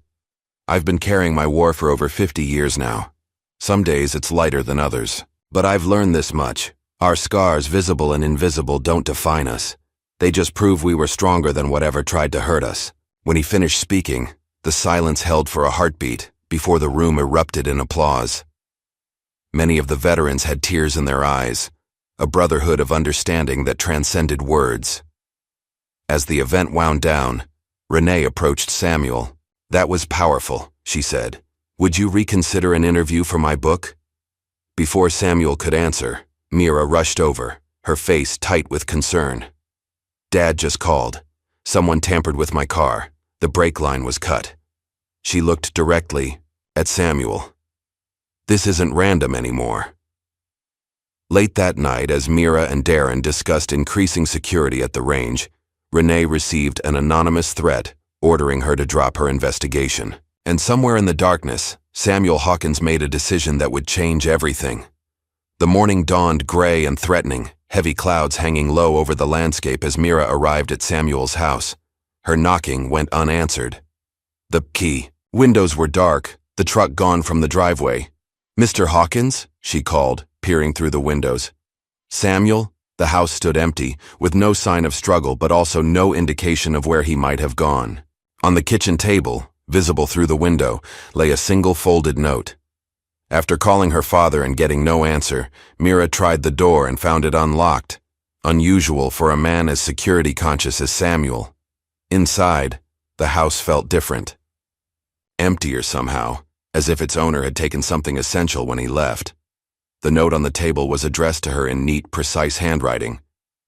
Speaker 1: I've been carrying my war for over 50 years now. Some days it's lighter than others. But I've learned this much. Our scars, visible and invisible, don't define us. They just prove we were stronger than whatever tried to hurt us. When he finished speaking, the silence held for a heartbeat before the room erupted in applause. Many of the veterans had tears in their eyes, a brotherhood of understanding that transcended words. As the event wound down, Renee approached Samuel. That was powerful, she said. Would you reconsider an interview for my book? Before Samuel could answer, Mira rushed over, her face tight with concern. Dad just called. Someone tampered with my car. The brake line was cut. She looked directly at Samuel. This isn't random anymore. Late that night, as Mira and Darren discussed increasing security at the range, Renee received an anonymous threat ordering her to drop her investigation. And somewhere in the darkness, Samuel Hawkins made a decision that would change everything. The morning dawned gray and threatening, heavy clouds hanging low over the landscape as Mira arrived at Samuel's house. Her knocking went unanswered. The key. Windows were dark, the truck gone from the driveway. "Mr. Hawkins?" she called, peering through the windows. "Samuel?" The house stood empty, with no sign of struggle but also no indication of where he might have gone. On the kitchen table, visible through the window, lay a single folded note. After calling her father and getting no answer, Mira tried the door and found it unlocked, unusual for a man as security-conscious as Samuel. Inside, the house felt different. Emptier somehow, as if its owner had taken something essential when he left. The note on the table was addressed to her in neat, precise handwriting.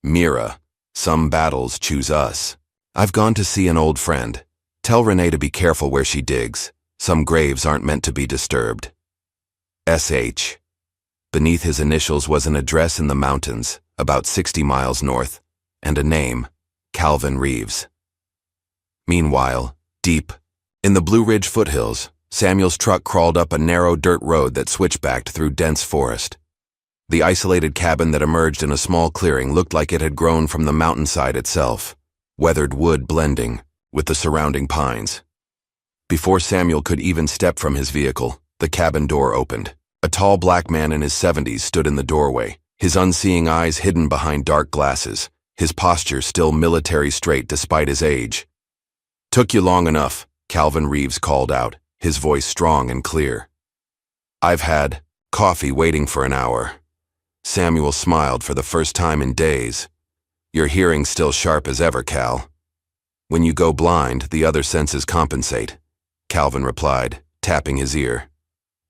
Speaker 1: "Mira, some battles choose us. I've gone to see an old friend. Tell Renee to be careful where she digs. Some graves aren't meant to be disturbed. S.H." Beneath his initials was an address in the mountains, about 60 miles north, and a name, Calvin Reeves. Meanwhile, deep in the Blue Ridge foothills, Samuel's truck crawled up a narrow dirt road that switchbacked through dense forest. The isolated cabin that emerged in a small clearing looked like it had grown from the mountainside itself, weathered wood blending with the surrounding pines. Before Samuel could even step from his vehicle, the cabin door opened. A tall black man in his 70s stood in the doorway, his unseeing eyes hidden behind dark glasses, his posture still military straight despite his age. "Took you long enough," Calvin Reeves called out, his voice strong and clear. "I've had coffee waiting for an hour." Samuel smiled for the first time in days. "Your hearing's still sharp as ever, Cal." "When you go blind, the other senses compensate," Calvin replied, tapping his ear.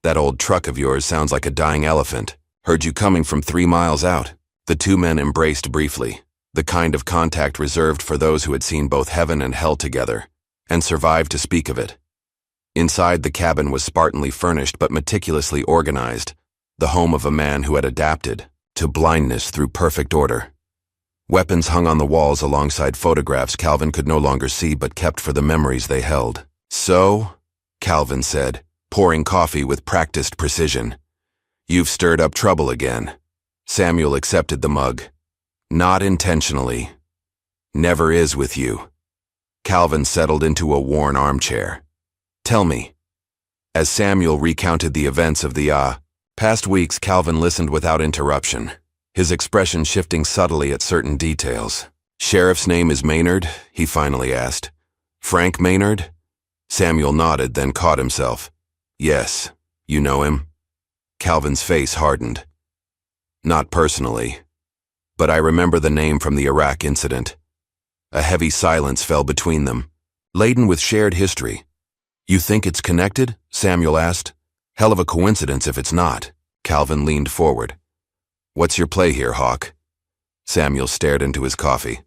Speaker 1: "That old truck of yours sounds like a dying elephant. Heard you coming from 3 miles out." The two men embraced briefly, the kind of contact reserved for those who had seen both heaven and hell together, and survived to speak of it. Inside, the cabin was spartanly furnished but meticulously organized, the home of a man who had adapted to blindness through perfect order. Weapons hung on the walls alongside photographs Calvin could no longer see but kept for the memories they held. "So," Calvin said, pouring coffee with practiced precision, "you've stirred up trouble again." Samuel accepted the mug. "Not intentionally. Never is with you." Calvin settled into a worn armchair. "Tell me." As Samuel recounted the events of the past weeks, Calvin listened without interruption, his expression shifting subtly at certain details. "Sheriff's name is Maynard?" he finally asked. "Frank Maynard?" Samuel nodded, then caught himself. "Yes, you know him?" Calvin's face hardened. "Not personally, but I remember the name from the Iraq incident." A heavy silence fell between them, laden with shared history. "You think it's connected?" Samuel asked. "Hell of a coincidence if it's not." Calvin leaned forward. "What's your play here, Hawk?" Samuel stared into his coffee.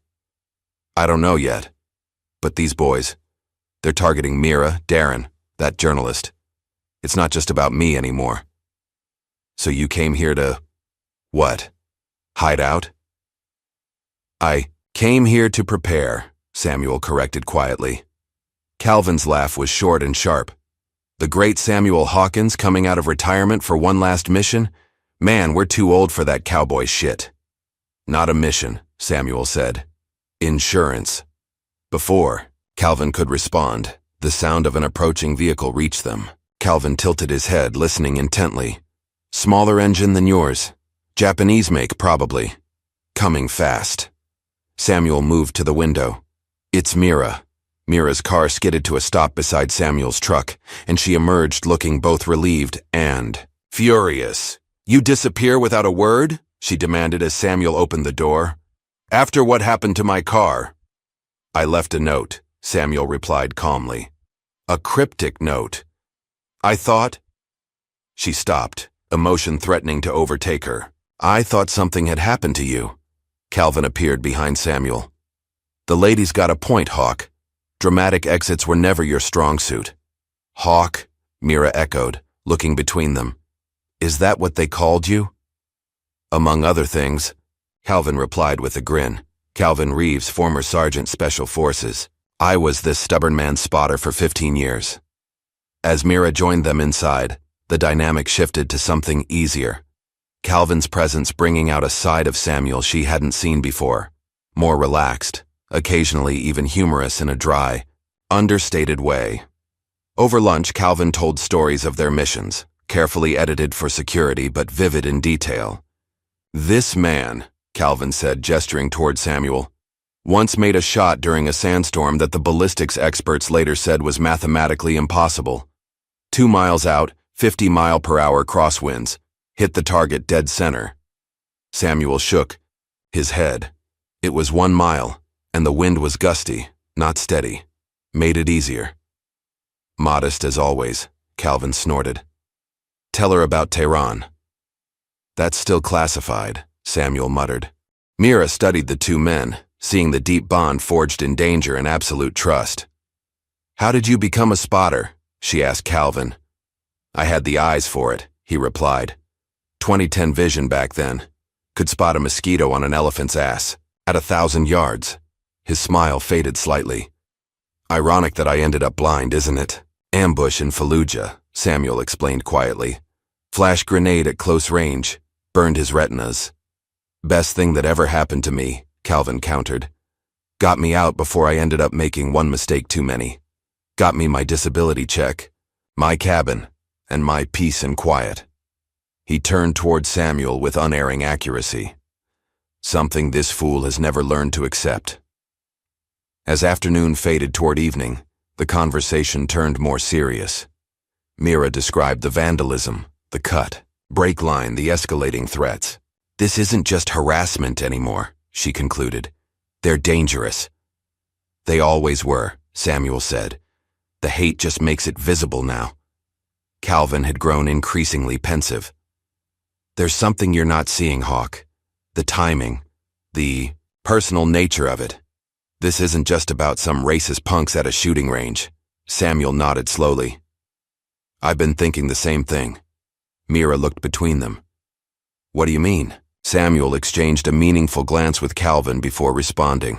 Speaker 1: "I don't know yet. But these boys, they're targeting Mira, Darren, that journalist. It's not just about me anymore." "So you came here to, what, hide out?" "I came here to prepare," Samuel corrected quietly. Calvin's laugh was short and sharp. "The great Samuel Hawkins coming out of retirement for one last mission? Man, we're too old for that cowboy shit." "Not a mission," Samuel said. "Insurance." Before Calvin could respond, the sound of an approaching vehicle reached them. Calvin tilted his head, listening intently. "Smaller engine than yours. Japanese make, probably. Coming fast." Samuel moved to the window. "It's Mira." Mira's car skidded to a stop beside Samuel's truck, and she emerged looking both relieved and furious. "You disappear without a word?" she demanded as Samuel opened the door. "After what happened to my car?" "I left a note," Samuel replied calmly. "A cryptic note. I thought—" She stopped, emotion threatening to overtake her. "I thought something had happened to you." Calvin appeared behind Samuel. "The lady's got a point, Hawk. Dramatic exits were never your strong suit." "Hawk?" Mira echoed, looking between them. "Is that what they called you?" Among other things, Calvin replied with a grin. Calvin Reeves, former Sergeant Special Forces. I was this stubborn man's spotter for 15 years. As Mira joined them inside, the dynamic shifted to something easier. Calvin's presence bringing out a side of Samuel she hadn't seen before. More relaxed, occasionally even humorous in a dry, understated way. Over lunch, Calvin told stories of their missions, carefully edited for security but vivid in detail. This man, Calvin said, gesturing toward Samuel, once made a shot during a sandstorm that the ballistics experts later said was mathematically impossible. 2 miles out, 50-mile-per-hour crosswinds, hit the target dead center. Samuel shook his head. It was 1 mile, and the wind was gusty, not steady. Made it easier. Modest as always, Calvin snorted. Tell her about Tehran. That's still classified, Samuel muttered. Mira studied the two men, seeing the deep bond forged in danger and absolute trust. How did you become a spotter? She asked Calvin. I had the eyes for it, he replied. 2010 vision back then. Could spot a mosquito on an elephant's ass, at 1,000 yards. His smile faded slightly. Ironic that I ended up blind, isn't it? Ambush in Fallujah, Samuel explained quietly. Flash grenade at close range, burned his retinas. Best thing that ever happened to me, Calvin countered. Got me out before I ended up making one mistake too many. Got me my disability check, my cabin, and my peace and quiet. He turned toward Samuel with unerring accuracy. Something this fool has never learned to accept. As afternoon faded toward evening, the conversation turned more serious. Mira described the vandalism, the cut, brake line, the escalating threats. This isn't just harassment anymore, she concluded. They're dangerous. They always were, Samuel said. The hate just makes it visible now. Calvin had grown increasingly pensive. There's something you're not seeing, Hawk. The timing, the personal nature of it. This isn't just about some racist punks at a shooting range. Samuel nodded slowly. I've been thinking the same thing. Mira looked between them. What do you mean? Samuel exchanged a meaningful glance with Calvin before responding.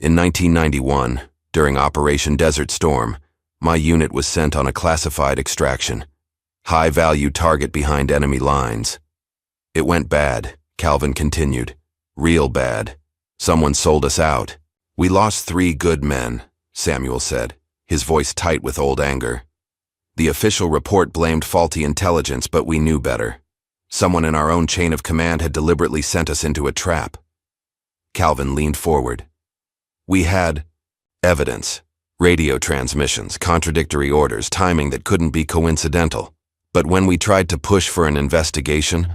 Speaker 1: In 1991, during Operation Desert Storm, my unit was sent on a classified extraction. High-value target behind enemy lines. It went bad, Calvin continued. Real bad. Someone sold us out. We lost 3 good men, Samuel said, his voice tight with old anger. The official report blamed faulty intelligence, but we knew better. Someone in our own chain of command had deliberately sent us into a trap. Calvin leaned forward. We had evidence, radio transmissions, contradictory orders, timing that couldn't be coincidental. But when we tried to push for an investigation,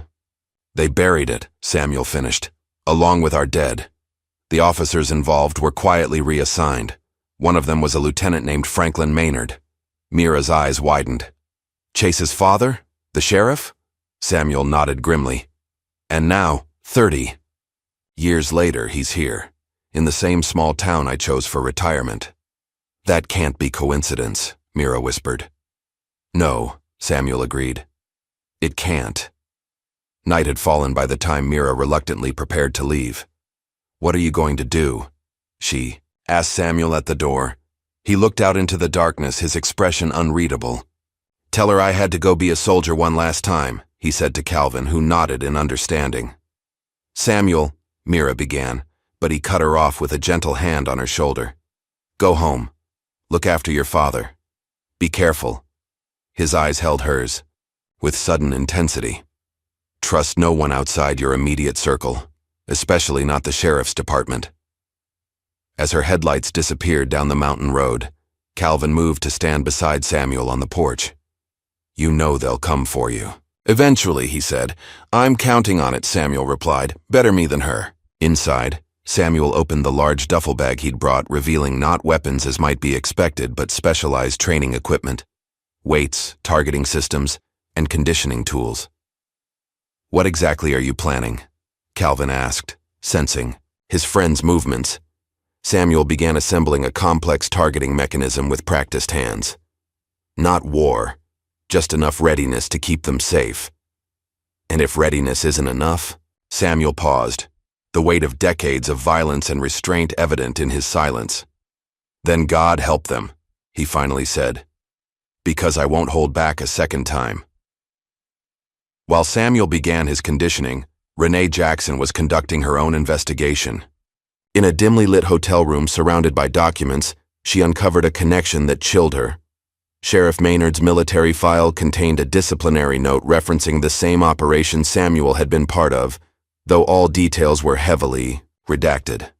Speaker 1: they buried it, Samuel finished, along with our dead. The officers involved were quietly reassigned. One of them was a lieutenant named Franklin Maynard. Mira's eyes widened. Chase's father? The sheriff? Samuel nodded grimly. And now, 30 years later, he's here, in the same small town I chose for retirement. That can't be coincidence, Mira whispered. No, Samuel agreed. It can't. Night had fallen by the time Mira reluctantly prepared to leave. What are you going to do? She asked Samuel at the door. He looked out into the darkness, his expression unreadable. Tell her I had to go be a soldier one last time, he said to Calvin, who nodded in understanding. Samuel, Mira began, but he cut her off with a gentle hand on her shoulder. Go home. Look after your father. Be careful. His eyes held hers, with sudden intensity. Trust no one outside your immediate circle, especially not the sheriff's department. As her headlights disappeared down the mountain road, Calvin moved to stand beside Samuel on the porch. You know they'll come for you. Eventually, he said. I'm counting on it, Samuel replied. Better me than her. Inside, Samuel opened the large duffel bag he'd brought, revealing not weapons as might be expected, but specialized training equipment. Weights, targeting systems, and conditioning tools. What exactly are you planning? Calvin asked, sensing his friend's movements. Samuel began assembling a complex targeting mechanism with practiced hands. Not war, just enough readiness to keep them safe. And if readiness isn't enough? Samuel paused, the weight of decades of violence and restraint evident in his silence. Then God help them, he finally said, because I won't hold back a second time. While Samuel began his conditioning, Renee Jackson was conducting her own investigation. In a dimly lit hotel room surrounded by documents, she uncovered a connection that chilled her. Sheriff Maynard's military file contained a disciplinary note referencing the same operation Samuel had been part of, though all details were heavily redacted.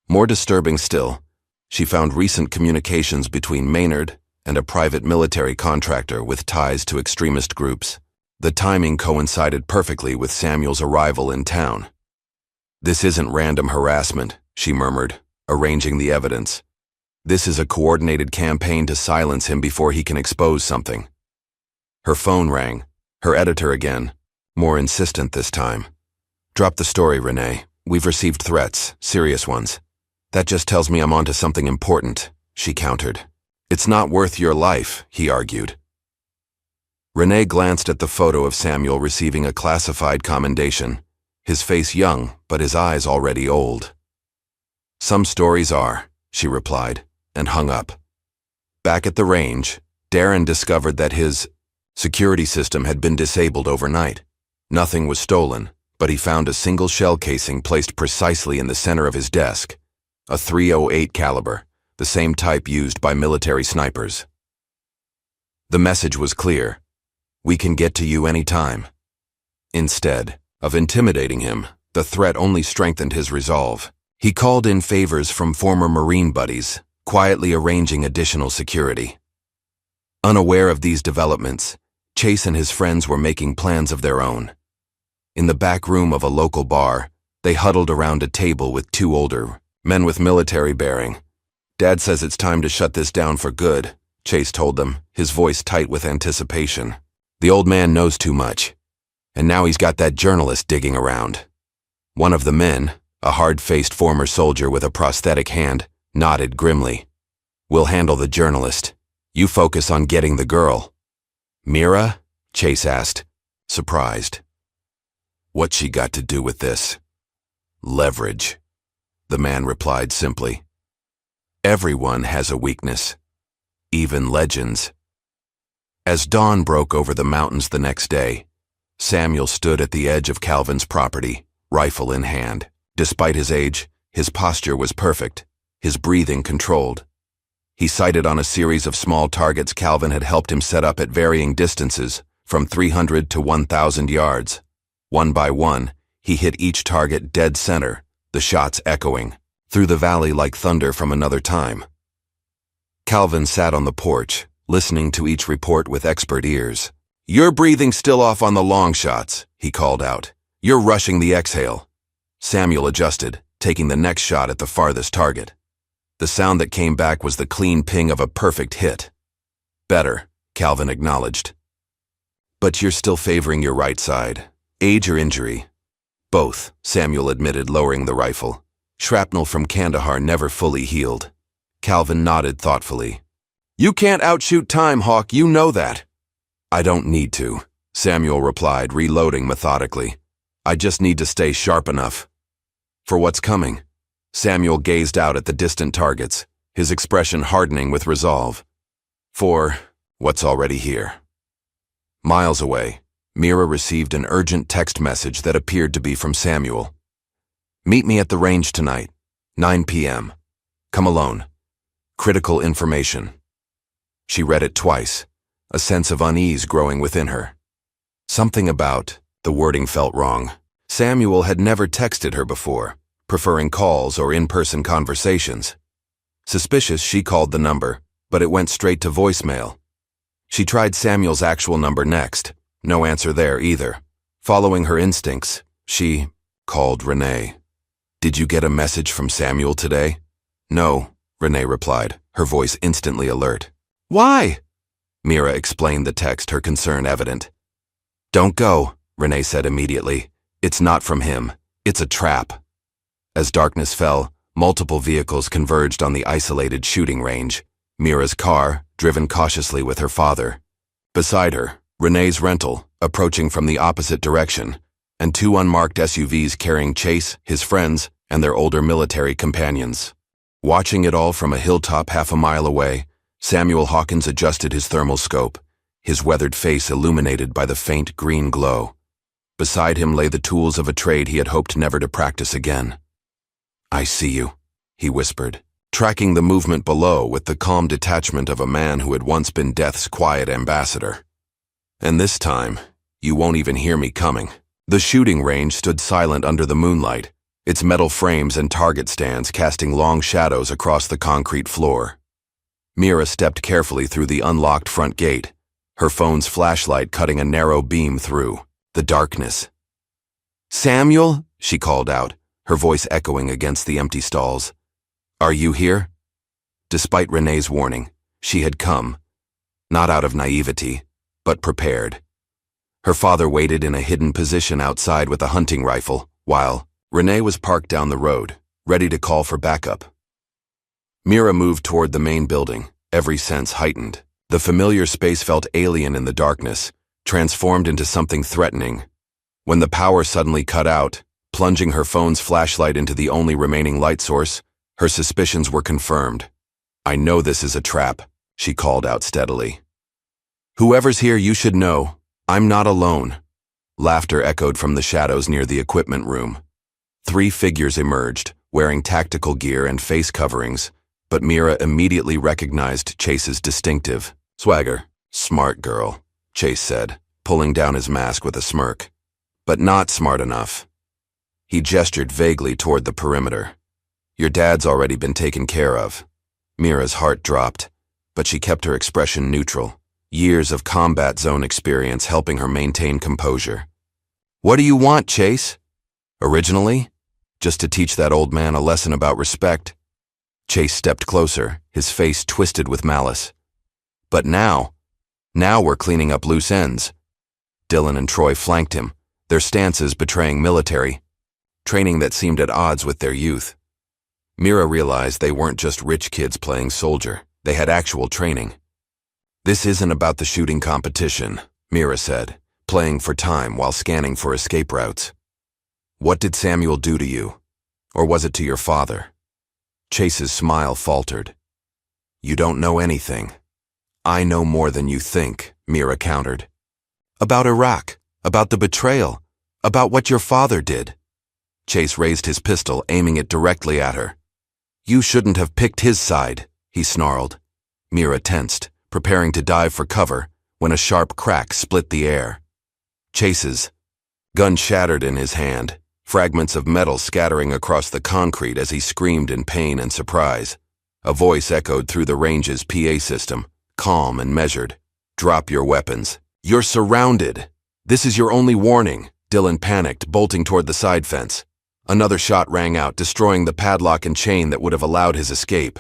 Speaker 1: More disturbing still, she found recent communications between Maynard and a private military contractor with ties to extremist groups. The timing coincided perfectly with Samuel's arrival in town. "This isn't random harassment," she murmured, arranging the evidence. "This is a coordinated campaign to silence him before he can expose something." Her phone rang, her editor again, more insistent this time. "Drop the story, Renee. We've received threats, serious ones. That just tells me I'm onto something important," she countered. "It's not worth your life," he argued. Renee glanced at the photo of Samuel receiving a classified commendation, his face young, but his eyes already old. "Some stories are," she replied, and hung up. Back at the range, Darren discovered that his security system had been disabled overnight. Nothing was stolen, but he found a single shell casing placed precisely in the center of his desk, a .308 caliber, the same type used by military snipers. The message was clear: "We can get to you any time." Instead of intimidating him, the threat only strengthened his resolve. He called in favors from former Marine buddies, quietly arranging additional security. Unaware of these developments, Chase and his friends were making plans of their own. In the back room of a local bar, they huddled around a table with two older men with military bearing. "Dad says it's time to shut this down for good," Chase told them, his voice tight with anticipation. "The old man knows too much. And now he's got that journalist digging around." One of the men, a hard-faced former soldier with a prosthetic hand, nodded grimly. "We'll handle the journalist. You focus on getting the girl." "Mira?" Chase asked, surprised. "What's she got to do with this?" "Leverage," the man replied simply. "Everyone has a weakness, even legends." As dawn broke over the mountains the next day, Samuel stood at the edge of Calvin's property, rifle in hand. Despite his age, his posture was perfect, his breathing controlled. He sighted on a series of small targets Calvin had helped him set up at varying distances, from 300 to 1,000 yards. One by one, he hit each target dead center, the shots echoing through the valley like thunder from another time. Calvin sat on the porch, listening to each report with expert ears. "You're breathing still off on the long shots," he called out. "You're rushing the exhale." Samuel adjusted, taking the next shot at the farthest target. The sound that came back was the clean ping of a perfect hit. "Better," Calvin acknowledged. "But you're still favoring your right side. Age or injury?" "Both," Samuel admitted, lowering the rifle. "Shrapnel from Kandahar never fully healed." Calvin nodded thoughtfully. "You can't outshoot time, Hawk, you know that." "I don't need to," Samuel replied, reloading methodically. "I just need to stay sharp enough." "For what's coming?" Samuel gazed out at the distant targets, his expression hardening with resolve. "For what's already here." Miles away, Mira received an urgent text message that appeared to be from Samuel. "Meet me at the range tonight, 9 p.m. Come alone. Critical information." She read it twice, a sense of unease growing within her. Something about the wording felt wrong. Samuel had never texted her before, preferring calls or in-person conversations. Suspicious, she called the number, but it went straight to voicemail. She tried Samuel's actual number next. No answer there either. Following her instincts, she called Renee. "Did you get a message from Samuel today?" "No," Renee replied, her voice instantly alert. "Why?" Mira explained the text, her concern evident. "Don't go," Renee said immediately. "It's not from him. It's a trap." As darkness fell, multiple vehicles converged on the isolated shooting range. Mira's car, driven cautiously with her father. Beside her, Renee's rental, approaching from the opposite direction, and two unmarked SUVs carrying Chase, his friends, and their older military companions. Watching it all from a hilltop half a mile away, Samuel Hawkins adjusted his thermal scope, his weathered face illuminated by the faint green glow. Beside him lay the tools of a trade he had hoped never to practice again. "I see you," he whispered, tracking the movement below with the calm detachment of a man who had once been death's quiet ambassador. "And this time, you won't even hear me coming." The shooting range stood silent under the moonlight, its metal frames and target stands casting long shadows across the concrete floor. Mira stepped carefully through the unlocked front gate, her phone's flashlight cutting a narrow beam through the darkness. "Samuel?" she called out, her voice echoing against the empty stalls. "Are you here?" Despite Renee's warning, she had come, not out of naivety, but prepared. Her father waited in a hidden position outside with a hunting rifle, while Renee was parked down the road, ready to call for backup. Mira moved toward the main building, every sense heightened. The familiar space felt alien in the darkness, transformed into something threatening. When the power suddenly cut out, plunging her phone's flashlight into the only remaining light source, her suspicions were confirmed. "I know this is a trap," she called out steadily. "Whoever's here, you should know. I'm not alone." Laughter echoed from the shadows near the equipment room. Three figures emerged, wearing tactical gear and face coverings, but Mira immediately recognized Chase's distinctive swagger. "Smart girl," Chase said, pulling down his mask with a smirk. "But not smart enough." He gestured vaguely toward the perimeter. "Your dad's already been taken care of." Mira's heart dropped, but she kept her expression neutral, years of combat zone experience helping her maintain composure. "What do you want, Chase?" "Originally, just to teach that old man a lesson about respect." Chase stepped closer, his face twisted with malice. "But now we're cleaning up loose ends." Dylan and Troy flanked him, their stances betraying military training that seemed at odds with their youth. Mira realized they weren't just rich kids playing soldier, they had actual training. "This isn't about the shooting competition," Mira said, playing for time while scanning for escape routes. "What did Samuel do to you? Or was it to your father?" Chase's smile faltered. "You don't know anything." "I know more than you think," Mira countered. "About Iraq, about the betrayal, about what your father did." Chase raised his pistol, aiming it directly at her. "You shouldn't have picked his side," he snarled. Mira tensed, preparing to dive for cover, when a sharp crack split the air. Chase's gun shattered in his hand, fragments of metal scattering across the concrete as he screamed in pain and surprise. A voice echoed through the range's PA system, calm and measured. "Drop your weapons. You're surrounded. This is your only warning." Dylan panicked, bolting toward the side fence. Another shot rang out, destroying the padlock and chain that would have allowed his escape.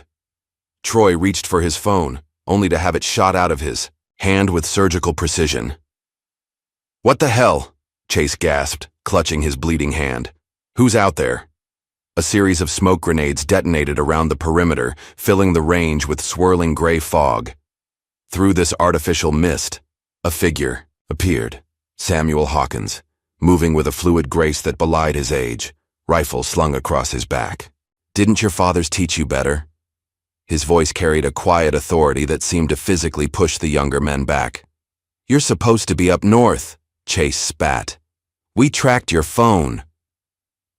Speaker 1: Troy reached for his phone, only to have it shot out of his hand with surgical precision. "What the hell?" Chase gasped, clutching his bleeding hand. "Who's out there?" A series of smoke grenades detonated around the perimeter, filling the range with swirling gray fog. Through this artificial mist, a figure appeared. Samuel Hawkins, moving with a fluid grace that belied his age, rifle slung across his back. "Didn't your fathers teach you better?" His voice carried a quiet authority that seemed to physically push the younger men back. "You're supposed to be up north," Chase spat. "We tracked your phone."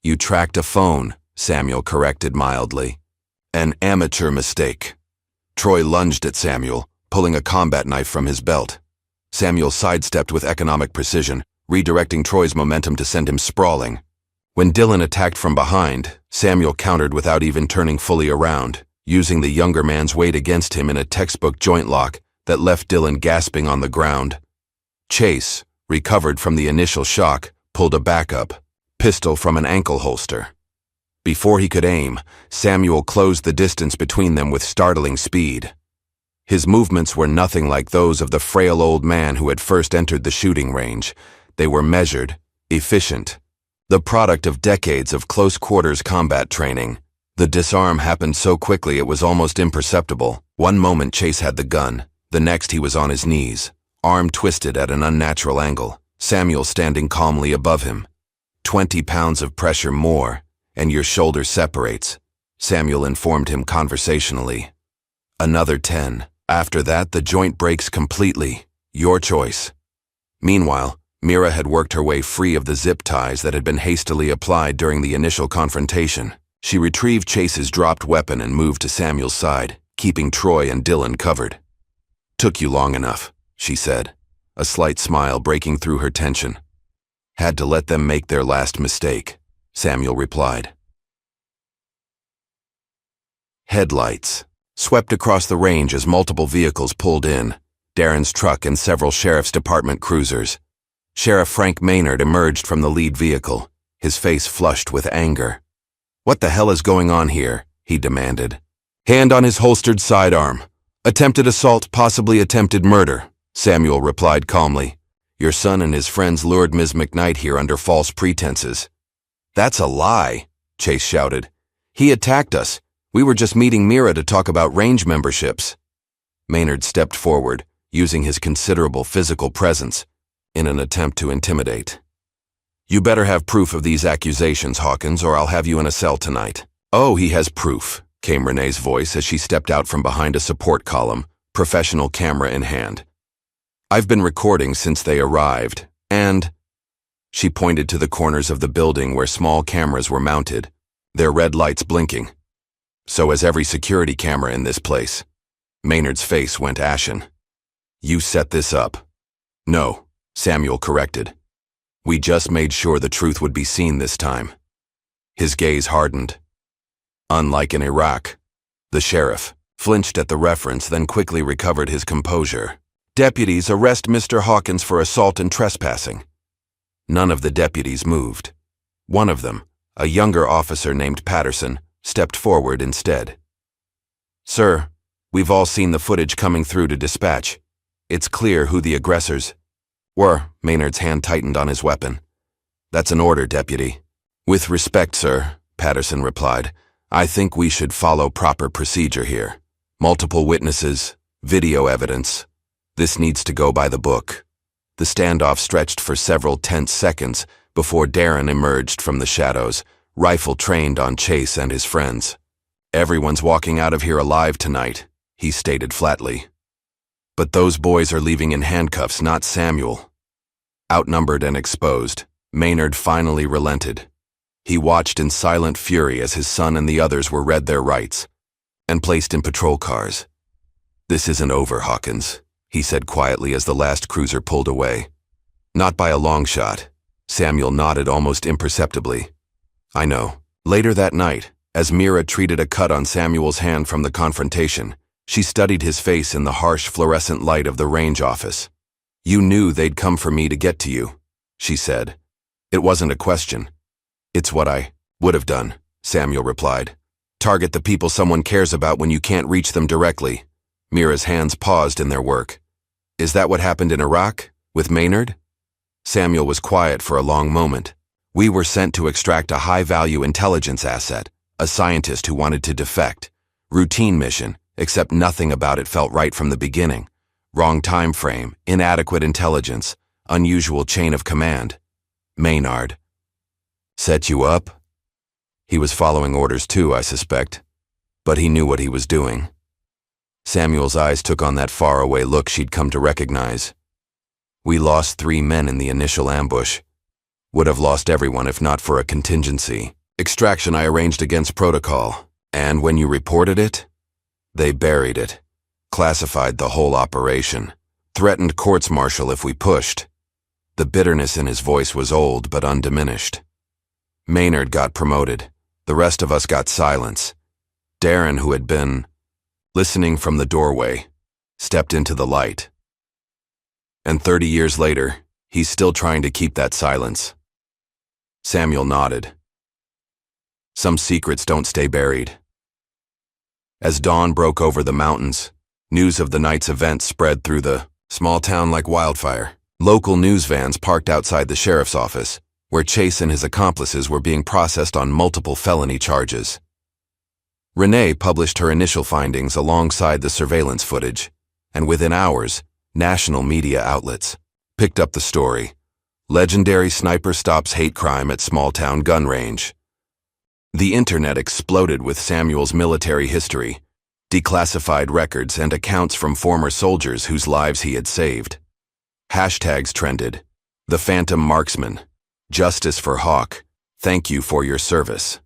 Speaker 1: "You tracked a phone," Samuel corrected mildly. "An amateur mistake." Troy lunged at Samuel, pulling a combat knife from his belt. Samuel sidestepped with economic precision, redirecting Troy's momentum to send him sprawling. When Dylan attacked from behind, Samuel countered without even turning fully around, using the younger man's weight against him in a textbook joint lock that left Dylan gasping on the ground. Chase, recovered from the initial shock, pulled a backup pistol from an ankle holster. Before he could aim, Samuel closed the distance between them with startling speed. His movements were nothing like those of the frail old man who had first entered the shooting range. They were measured, efficient, the product of decades of close-quarters combat training. The disarm happened so quickly it was almost imperceptible. One moment Chase had the gun, the next he was on his knees, arm twisted at an unnatural angle, Samuel standing calmly above him. 20 pounds of pressure more, and your shoulder separates, Samuel informed him conversationally. Another 10. After that, the joint breaks completely. Your choice. Meanwhile, Mira had worked her way free of the zip ties that had been hastily applied during the initial confrontation. She retrieved Chase's dropped weapon and moved to Samuel's side, keeping Troy and Dylan covered. Took you long enough, she said, a slight smile breaking through her tension. Had to let them make their last mistake, Samuel replied. Headlights swept across the range as multiple vehicles pulled in, Darren's truck and several sheriff's department cruisers. Sheriff Frank Maynard emerged from the lead vehicle, his face flushed with anger. What the hell is going on here? He demanded. Hand on his holstered sidearm. Attempted assault, possibly attempted murder, Samuel replied calmly. Your son and his friends lured Ms. McKnight here under false pretenses. That's a lie, Chase shouted. He attacked us. We were just meeting Mira to talk about range memberships. Maynard stepped forward, using his considerable physical presence, in an attempt to intimidate. You better have proof of these accusations, Hawkins, or I'll have you in a cell tonight. Oh, he has proof, came Renee's voice as she stepped out from behind a support column, professional camera in hand. I've been recording since they arrived, and... She pointed to the corners of the building where small cameras were mounted, their red lights blinking. So has every security camera in this place. Maynard's face went ashen. You set this up. No, Samuel corrected. We just made sure the truth would be seen this time. His gaze hardened. Unlike in Iraq, the sheriff flinched at the reference, then quickly recovered his composure. Deputies, arrest Mr. Hawkins for assault and trespassing. None of the deputies moved. One of them, a younger officer named Patterson, stepped forward instead. Sir, we've all seen the footage coming through to dispatch. It's clear who the aggressors were. Maynard's hand tightened on his weapon. That's an order, deputy. With respect, sir, Patterson replied, I think we should follow proper procedure here. Multiple witnesses, video evidence. This needs to go by the book. The standoff stretched for several tense seconds before Darren emerged from the shadows, rifle trained on Chase and his friends. Everyone's walking out of here alive tonight, he stated flatly. But those boys are leaving in handcuffs, not Samuel. Outnumbered and exposed, Maynard finally relented. He watched in silent fury as his son and the others were read their rights and placed in patrol cars. This isn't over, Hawkins, he said quietly as the last cruiser pulled away. Not by a long shot. Samuel nodded almost imperceptibly. I know. Later that night, as Mira treated a cut on Samuel's hand from the confrontation, she studied his face in the harsh fluorescent light of the range office. You knew they'd come for me to get to you, she said. It wasn't a question. It's what I would have done, Samuel replied. Target the people someone cares about when you can't reach them directly. Mira's hands paused in their work. Is that what happened in Iraq, with Maynard? Samuel was quiet for a long moment. We were sent to extract a high-value intelligence asset, a scientist who wanted to defect. Routine mission, except nothing about it felt right from the beginning. Wrong time frame, inadequate intelligence, unusual chain of command. Maynard. Set you up? He was following orders too, I suspect. But he knew what he was doing. Samuel's eyes took on that faraway look she'd come to recognize. We lost 3 men in the initial ambush. Would have lost everyone if not for a contingency. Extraction I arranged against protocol. And when you reported it, they buried it. Classified the whole operation. Threatened courts-martial if we pushed. The bitterness in his voice was old but undiminished. Maynard got promoted. The rest of us got silence. Darren, who had been listening from the doorway, stepped into the light. And 30 years later, he's still trying to keep that silence. Samuel nodded. Some secrets don't stay buried. As dawn broke over the mountains, news of the night's event spread through the small town like wildfire. Local news vans parked outside the sheriff's office, where Chase and his accomplices were being processed on multiple felony charges. Renee published her initial findings alongside the surveillance footage, and within hours, national media outlets picked up the story. Legendary sniper stops hate crime at small-town gun range. The internet exploded with Samuel's military history, declassified records, and accounts from former soldiers whose lives he had saved. Hashtags trended: The Phantom Marksman, Justice for Hawk, Thank you for your service.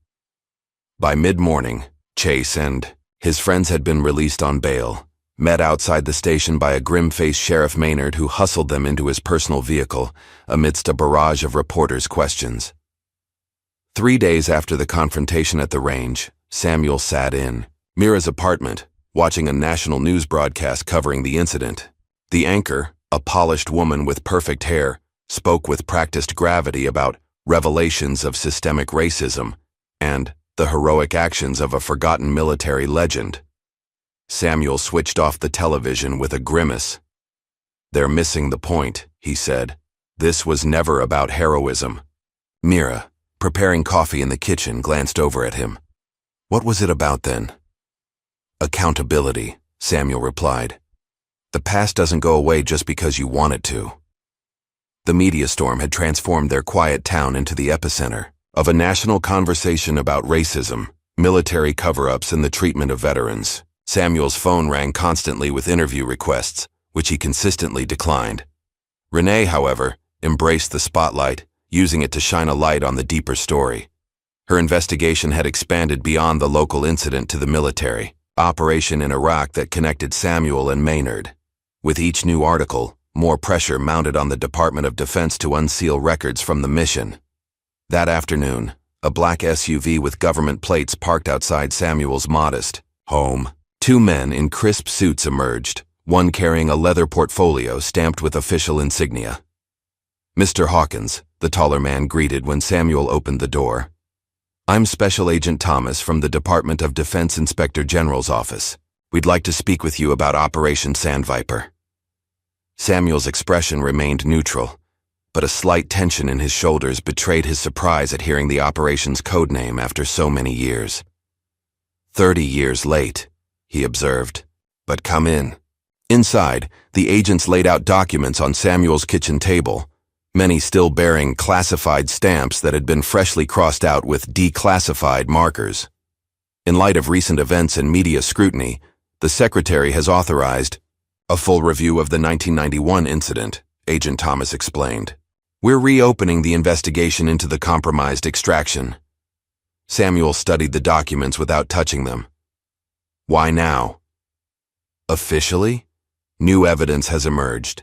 Speaker 1: By mid-morning, Chase and his friends had been released on bail, met outside the station by a grim-faced Sheriff Maynard who hustled them into his personal vehicle amidst a barrage of reporters' questions. 3 days after the confrontation at the range, Samuel sat in Mira's apartment, watching a national news broadcast covering the incident. The anchor, a polished woman with perfect hair, spoke with practiced gravity about revelations of systemic racism and the heroic actions of a forgotten military legend. Samuel switched off the television with a grimace. "They're missing the point," he said. "This was never about heroism." Mira, preparing coffee in the kitchen, glanced over at him. "What was it about then?" "Accountability," Samuel replied. "The past doesn't go away just because you want it to." The media storm had transformed their quiet town into the epicenter of a national conversation about racism, military cover-ups, and the treatment of veterans. Samuel's phone rang constantly with interview requests, which he consistently declined. Renee, however, embraced the spotlight, using it to shine a light on the deeper story. Her investigation had expanded beyond the local incident to the military operation in Iraq that connected Samuel and Maynard. With each new article, more pressure mounted on the Department of Defense to unseal records from the mission. That afternoon, a black SUV with government plates parked outside Samuel's modest home. 2 men in crisp suits emerged, one carrying a leather portfolio stamped with official insignia. "Mr. Hawkins," the taller man greeted when Samuel opened the door. "I'm Special Agent Thomas from the Department of Defense Inspector General's office. We'd like to speak with you about Operation Sandviper." Samuel's expression remained neutral, but a slight tension in his shoulders betrayed his surprise at hearing the operation's codename after so many years. 30 years late, he observed. "But come in." Inside, the agents laid out documents on Samuel's kitchen table, many still bearing classified stamps that had been freshly crossed out with declassified markers. In light of recent events and media scrutiny, the Secretary has authorized a full review of the 1991 incident, Agent Thomas explained. "We're reopening the investigation into the compromised extraction." Samuel studied the documents without touching them. "Why now?" "Officially, new evidence has emerged."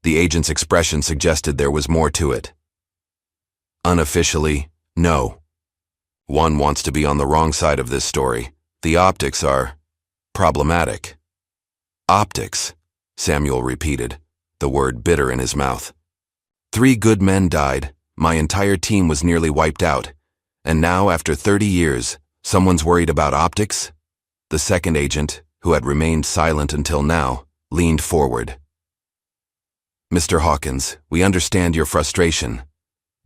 Speaker 1: The agent's expression suggested there was more to it. "Unofficially, no. One wants to be on the wrong side of this story. The optics are problematic." "Optics," Samuel repeated, the word bitter in his mouth. 3 good men died, my entire team was nearly wiped out, and now, after 30 years, someone's worried about optics? The second agent, who had remained silent until now, leaned forward. "Mr. Hawkins, we understand your frustration,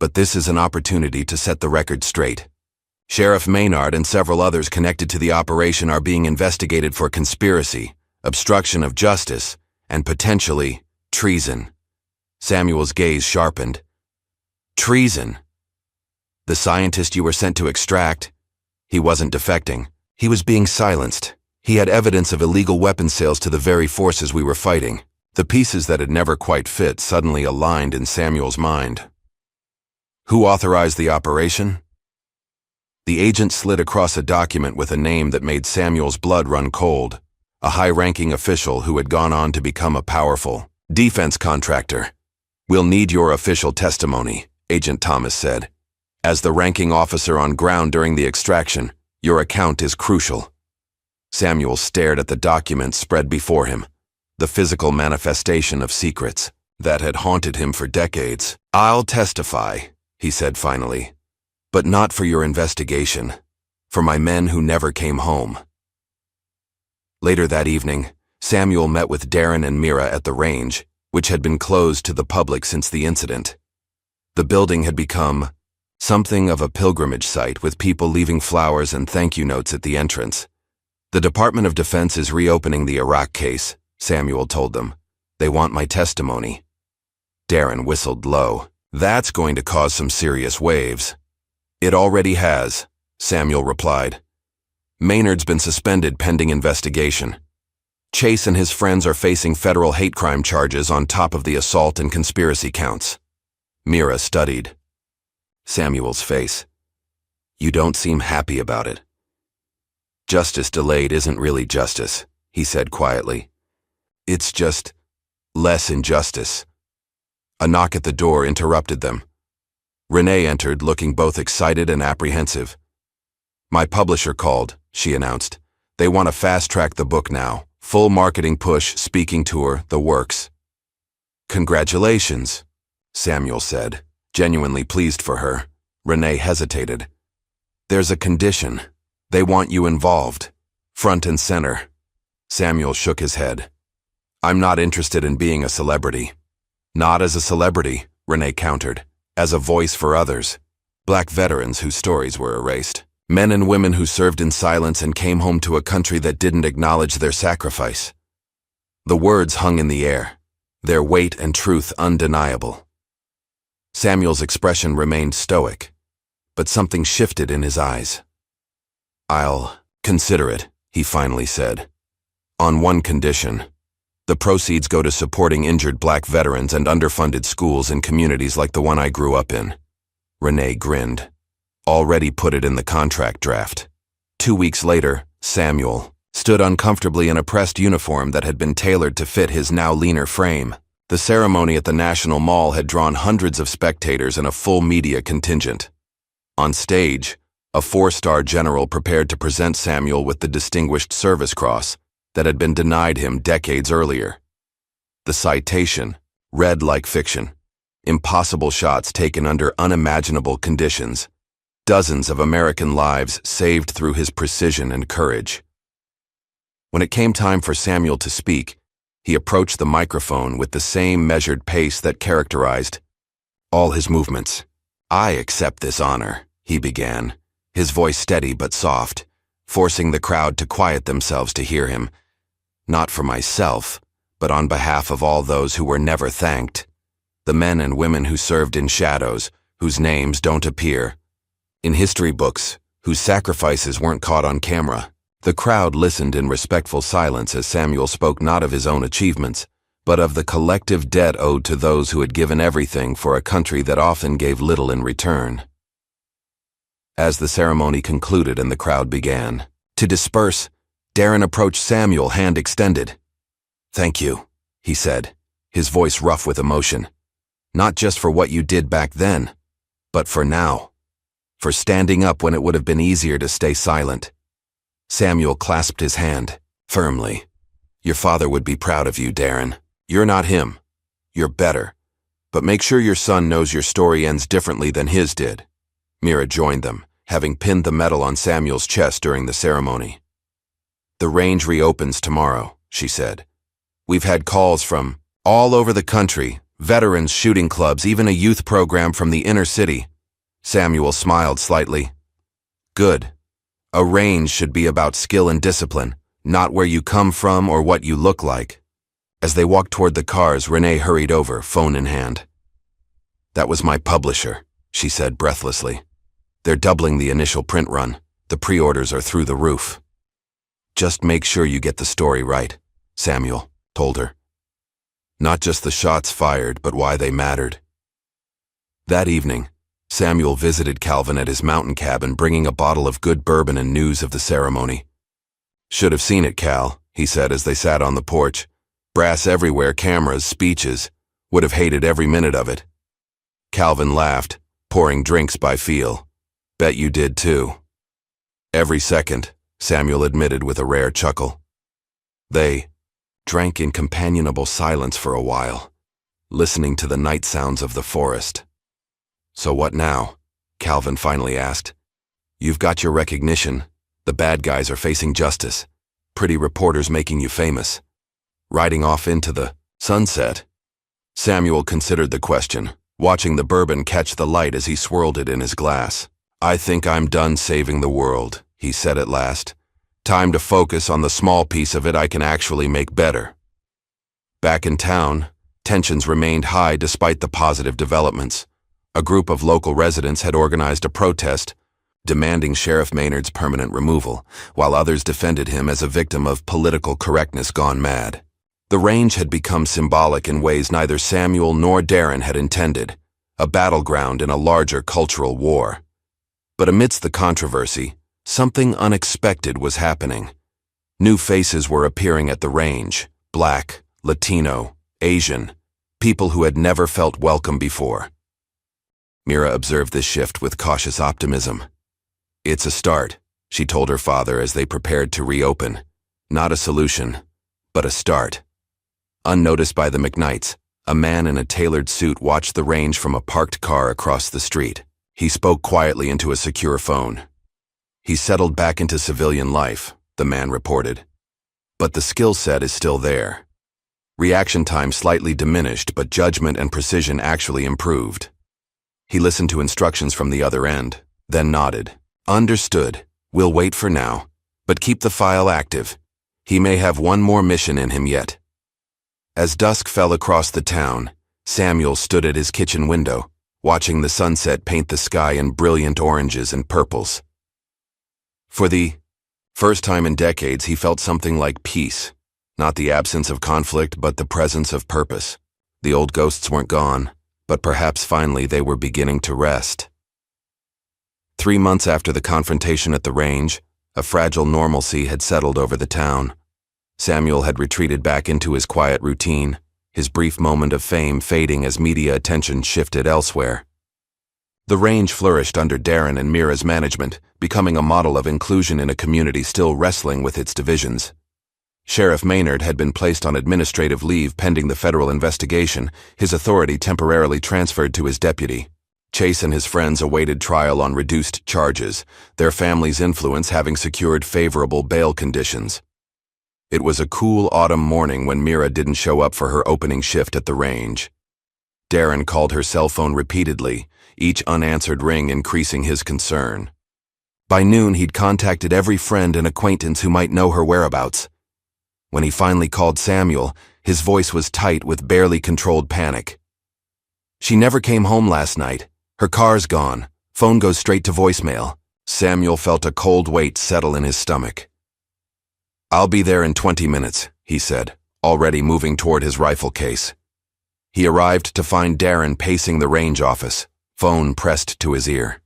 Speaker 1: but this is an opportunity to set the record straight. Sheriff Maynard and several others connected to the operation are being investigated for conspiracy, obstruction of justice, and potentially treason." Samuel's gaze sharpened. "Treason? The scientist you were sent to extract? He wasn't defecting. He was being silenced. He had evidence of illegal weapon sales to the very forces we were fighting." The pieces that had never quite fit suddenly aligned in Samuel's mind. "Who authorized the operation?" The agent slid across a document with a name that made Samuel's blood run cold. A high-ranking official who had gone on to become a powerful defense contractor. "We'll need your official testimony," Agent Thomas said. "As the ranking officer on ground during the extraction, your account is crucial." Samuel stared at the document spread before him, the physical manifestation of secrets that had haunted him for decades. "I'll testify," he said finally, "but not for your investigation, for my men who never came home." Later that evening, Samuel met with Darren and Mira at the range, which had been closed to the public since the incident. The building had become something of a pilgrimage site, with people leaving flowers and thank you notes at the entrance. "The Department of Defense is reopening the Iraq case," Samuel told them. "They want my testimony." Darren whistled low. That's going to cause some serious waves. It already has, Samuel replied. Maynard's been suspended pending investigation. Chase and his friends are facing federal hate crime charges on top of the assault and conspiracy counts. Mira studied Samuel's face. You don't seem happy about it. Justice delayed isn't really justice, he said quietly. It's just less injustice. A knock at the door interrupted them. Renee entered, looking both excited and apprehensive. My publisher called, she announced. They want to fast-track the book now. Full marketing push, speaking tour, the works. Congratulations, Samuel said, genuinely pleased for her. Renee hesitated. There's a condition. They want you involved. Front and center. Samuel shook his head. I'm not interested in being a celebrity. Not as a celebrity, Renee countered. As a voice for others. Black veterans whose stories were erased. Men and women who served in silence and came home to a country that didn't acknowledge their sacrifice. The words hung in the air, their weight and truth undeniable. Samuel's expression remained stoic, but something shifted in his eyes. I'll consider it, he finally said. On one condition. The proceeds go to supporting injured black veterans and underfunded schools in communities like the one I grew up in. Renee grinned. Already put it in the contract draft. 2 weeks later, Samuel stood uncomfortably in a pressed uniform that had been tailored to fit his now leaner frame. The ceremony at the National Mall had drawn hundreds of spectators and a full media contingent. On stage, a 4-star general prepared to present Samuel with the Distinguished Service Cross that had been denied him decades earlier. The citation read like fiction. Impossible shots taken under unimaginable conditions. Dozens of American lives saved through his precision and courage. When it came time for Samuel to speak, he approached the microphone with the same measured pace that characterized all his movements. I accept this honor, he began, his voice steady but soft, forcing the crowd to quiet themselves to hear him. Not for myself, but on behalf of all those who were never thanked. The men and women who served in shadows, whose names don't appear in history books, whose sacrifices weren't caught on camera. The crowd listened in respectful silence as Samuel spoke not of his own achievements, but of the collective debt owed to those who had given everything for a country that often gave little in return. As the ceremony concluded and the crowd began to disperse, Darren approached Samuel, hand extended. Thank you, he said, his voice rough with emotion. Not just for what you did back then, but for now. For standing up when it would have been easier to stay silent. Samuel clasped his hand, firmly. Your father would be proud of you, Darren. You're not him. You're better. But make sure your son knows your story ends differently than his did. Mira joined them, having pinned the medal on Samuel's chest during the ceremony. The range reopens tomorrow, she said. We've had calls from all over the country, veterans, shooting clubs, even a youth program from the inner city. Samuel smiled slightly. Good. A range should be about skill and discipline, not where you come from or what you look like. As they walked toward the cars, Renee hurried over, phone in hand. That was my publisher, she said breathlessly. They're doubling the initial print run. The pre-orders are through the roof. Just make sure you get the story right, Samuel told her. Not just the shots fired, but why they mattered. That evening, Samuel visited Calvin at his mountain cabin, bringing a bottle of good bourbon and news of the ceremony. Should have seen it, Cal, he said as they sat on the porch. Brass everywhere, cameras, speeches. Would have hated every minute of it. Calvin laughed, pouring drinks by feel. Bet you did too. Every second, Samuel admitted with a rare chuckle. They drank in companionable silence for a while, listening to the night sounds of the forest. So what now? Calvin finally asked. You've got your recognition. The bad guys are facing justice. Pretty reporters making you famous. Riding off into the sunset. Samuel considered the question, watching the bourbon catch the light as he swirled it in his glass. I think I'm done saving the world, he said at last. Time to focus on the small piece of it I can actually make better. Back in town, tensions remained high despite the positive developments. A group of local residents had organized a protest, demanding Sheriff Maynard's permanent removal, while others defended him as a victim of political correctness gone mad. The range had become symbolic in ways neither Samuel nor Darren had intended, a battleground in a larger cultural war. But amidst the controversy, something unexpected was happening. New faces were appearing at the range: Black, Latino, Asian, people who had never felt welcome before. Mira observed this shift with cautious optimism. "It's a start," she told her father as they prepared to reopen. "Not a solution, but a start." Unnoticed by the McKnights, a man in a tailored suit watched the range from a parked car across the street. He spoke quietly into a secure phone. "He settled back into civilian life," the man reported. "But the skill set is still there." Reaction time slightly diminished, but judgment and precision actually improved. He listened to instructions from the other end, then nodded. "Understood. We'll wait for now, but keep the file active. He may have one more mission in him yet." As dusk fell across the town, Samuel stood at his kitchen window, watching the sunset paint the sky in brilliant oranges and purples. For the first time in decades, he felt something like peace. Not the absence of conflict, but the presence of purpose. The old ghosts weren't gone, but perhaps finally they were beginning to rest. 3 months after the confrontation at the range, a fragile normalcy had settled over the town. Samuel had retreated back into his quiet routine, his brief moment of fame fading as media attention shifted elsewhere. The range flourished under Darren and Mira's management, becoming a model of inclusion in a community still wrestling with its divisions. Sheriff Maynard had been placed on administrative leave pending the federal investigation, his authority temporarily transferred to his deputy. Chase and his friends awaited trial on reduced charges, their family's influence having secured favorable bail conditions. It was a cool autumn morning when Mira didn't show up for her opening shift at the range. Darren called her cell phone repeatedly, each unanswered ring increasing his concern. By noon, he'd contacted every friend and acquaintance who might know her whereabouts. When he finally called Samuel, his voice was tight with barely controlled panic. "She never came home last night. Her car's gone. Phone goes straight to voicemail." Samuel felt a cold weight settle in his stomach. "I'll be there in 20 minutes, he said, already moving toward his rifle case. He arrived to find Darren pacing the range office, phone pressed to his ear.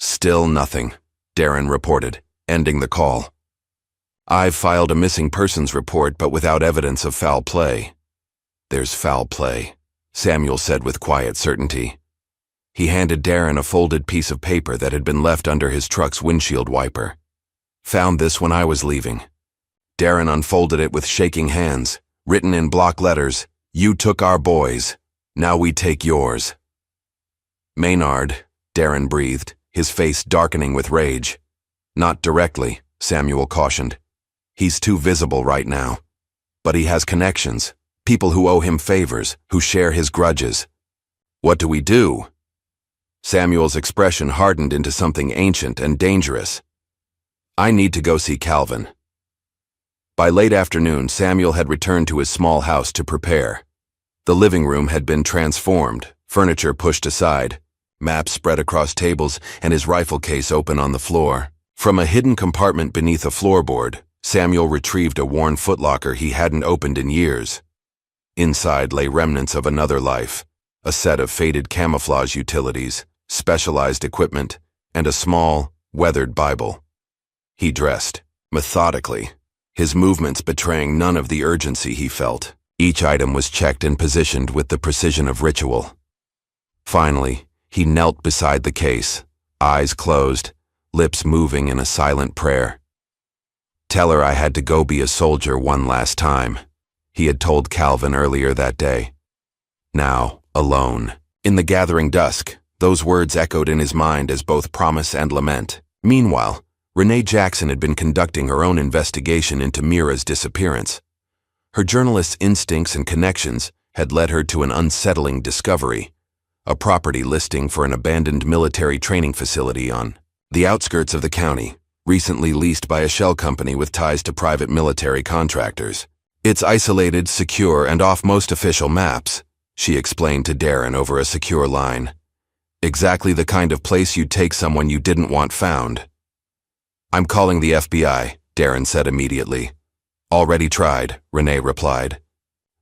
Speaker 1: "Still nothing," Darren reported, ending the call. "I've filed a missing persons report, but without evidence of foul play." "There's foul play," Samuel said with quiet certainty. He handed Darren a folded piece of paper that had been left under his truck's windshield wiper. "Found this when I was leaving." Darren unfolded it with shaking hands, written in block letters, "You took our boys. Now we take yours." "Maynard," Darren breathed, his face darkening with rage. "Not directly," Samuel cautioned. "He's too visible right now. But he has connections, people who owe him favors, who share his grudges. What do we do?" Samuel's expression hardened into something ancient and dangerous. "I need to go see Calvin." By late afternoon, Samuel had returned to his small house to prepare. The living room had been transformed, furniture pushed aside, maps spread across tables, and his rifle case open on the floor. From a hidden compartment beneath a floorboard, Samuel retrieved a worn footlocker he hadn't opened in years. Inside lay remnants of another life, a set of faded camouflage utilities, specialized equipment, and a small, weathered Bible. He dressed, methodically, his movements betraying none of the urgency he felt. Each item was checked and positioned with the precision of ritual. Finally, he knelt beside the case, eyes closed, lips moving in a silent prayer. "Tell her I had to go be a soldier one last time," he had told Calvin earlier that day. Now, alone. In the gathering dusk, those words echoed in his mind as both promise and lament. Meanwhile, Renee Jackson had been conducting her own investigation into Mira's disappearance. Her journalist's instincts and connections had led her to an unsettling discovery: a property listing for an abandoned military training facility on the outskirts of the county, recently leased by a shell company with ties to private military contractors. "It's isolated, secure, and off most official maps," she explained to Darren over a secure line. Exactly the kind of place you'd take someone you didn't want found. I'm calling the FBI, Darren said immediately. Already tried, Renee replied.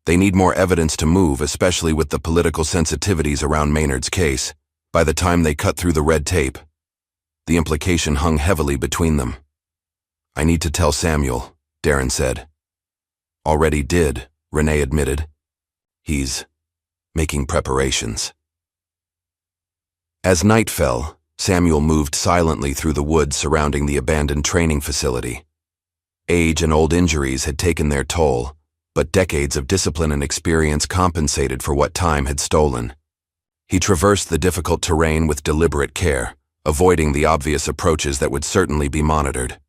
Speaker 1: They need more evidence to move, especially with the political sensitivities around Maynard's case, by the time they cut through the red tape. The implication hung heavily between them. I need to tell Samuel, Darren said. Already did, Renee admitted. He's making preparations. As night fell, Samuel moved silently through the woods surrounding the abandoned training facility. Age and old injuries had taken their toll, but decades of discipline and experience compensated for what time had stolen. He traversed the difficult terrain with deliberate care, avoiding the obvious approaches that would certainly be monitored.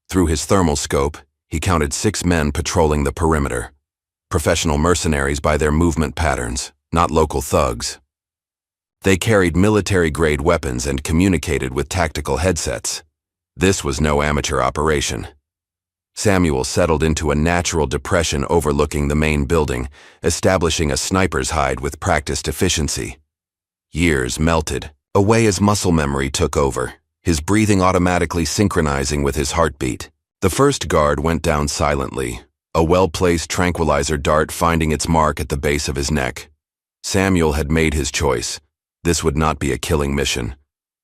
Speaker 1: Through his thermal scope, he counted 6 men patrolling the perimeter. Professional mercenaries by their movement patterns, not local thugs. They carried military-grade weapons and communicated with tactical headsets. This was no amateur operation. Samuel settled into a natural depression overlooking the main building, establishing a sniper's hide with practiced efficiency. Years melted away as muscle memory took over, his breathing automatically synchronizing with his heartbeat. The first guard went down silently, a well-placed tranquilizer dart finding its mark at the base of his neck. Samuel had made his choice. This would not be a killing mission.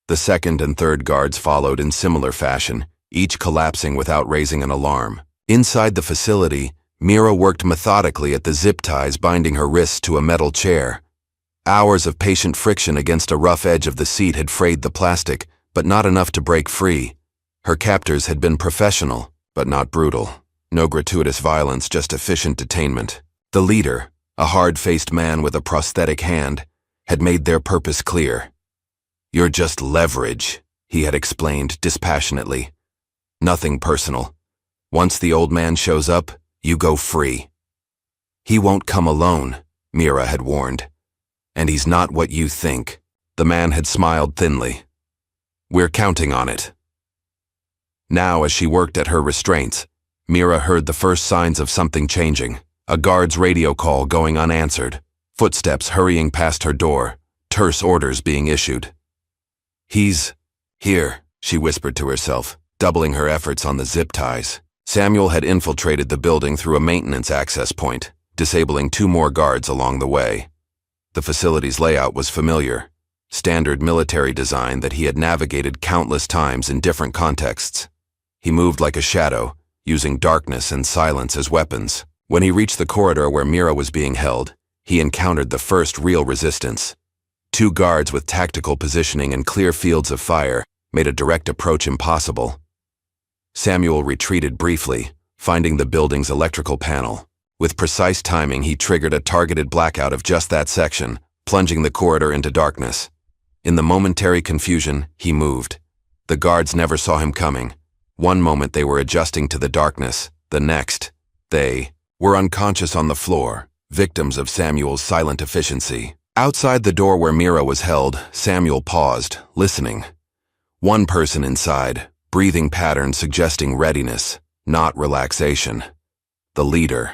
Speaker 1: The second and third guards followed in similar fashion, each collapsing without raising an alarm. Inside the facility, Mira worked methodically at the zip ties binding her wrists to a metal chair. Hours of patient friction against a rough edge of the seat had frayed the plastic, but not enough to break free. Her captors had been professional, but not brutal. No gratuitous violence, just efficient detainment. The leader, a hard-faced man with a prosthetic hand, had made their purpose clear. You're just leverage, he had explained dispassionately. Nothing personal. Once the old man shows up, you go free. He won't come alone, Mira had warned. And he's not what you think. The man had smiled thinly. We're counting on it. Now, as she worked at her restraints, Mira heard the first signs of something changing. A guard's radio call going unanswered. Footsteps hurrying past her door, terse orders being issued. He's here, she whispered to herself, doubling her efforts on the zip ties. Samuel had infiltrated the building through a maintenance access point, disabling 2 more guards along the way. The facility's layout was familiar, standard military design that he had navigated countless times in different contexts. He moved like a shadow, using darkness and silence as weapons. When he reached the corridor where Mira was being held, he encountered the first real resistance. 2 guards with tactical positioning and clear fields of fire made a direct approach impossible. Samuel retreated briefly, finding the building's electrical panel. With precise timing, he triggered a targeted blackout of just that section, plunging the corridor into darkness. In the momentary confusion, he moved. The guards never saw him coming. One moment they were adjusting to the darkness, the next, they were unconscious on the floor, victims of Samuel's silent efficiency. Outside the door where Mira was held, Samuel paused, listening. One person inside, breathing pattern suggesting readiness, not relaxation. The leader.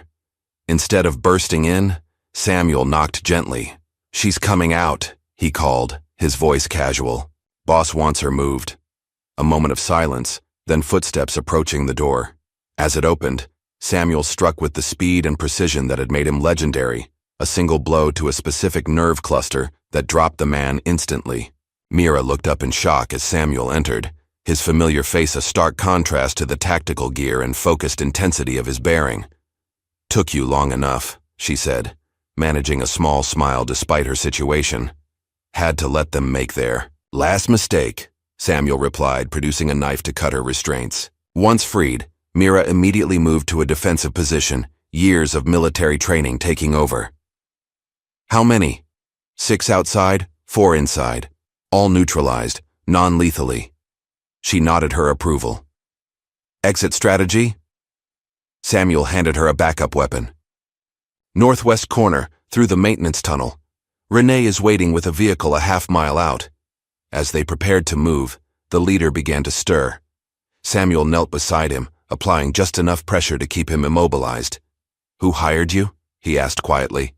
Speaker 1: Instead of bursting in, Samuel knocked gently. She's coming out, he called, his voice casual. Boss wants her moved. A moment of silence, then footsteps approaching the door. As it opened, Samuel struck with the speed and precision that had made him legendary, a single blow to a specific nerve cluster that dropped the man instantly. Mira looked up in shock as Samuel entered, his familiar face a stark contrast to the tactical gear and focused intensity of his bearing. Took you long enough, she said, managing a small smile despite her situation. Had to let them make their last mistake, Samuel replied, producing a knife to cut her restraints. Once freed, Mira immediately moved to a defensive position, years of military training taking over. How many? 6 outside, 4 inside. All neutralized, non-lethally. She nodded her approval. Exit strategy? Samuel handed her a backup weapon. Northwest corner, through the maintenance tunnel. Renee is waiting with a vehicle a half-mile out. As they prepared to move, the leader began to stir. Samuel knelt beside him, applying just enough pressure to keep him immobilized. Who hired you? He asked quietly.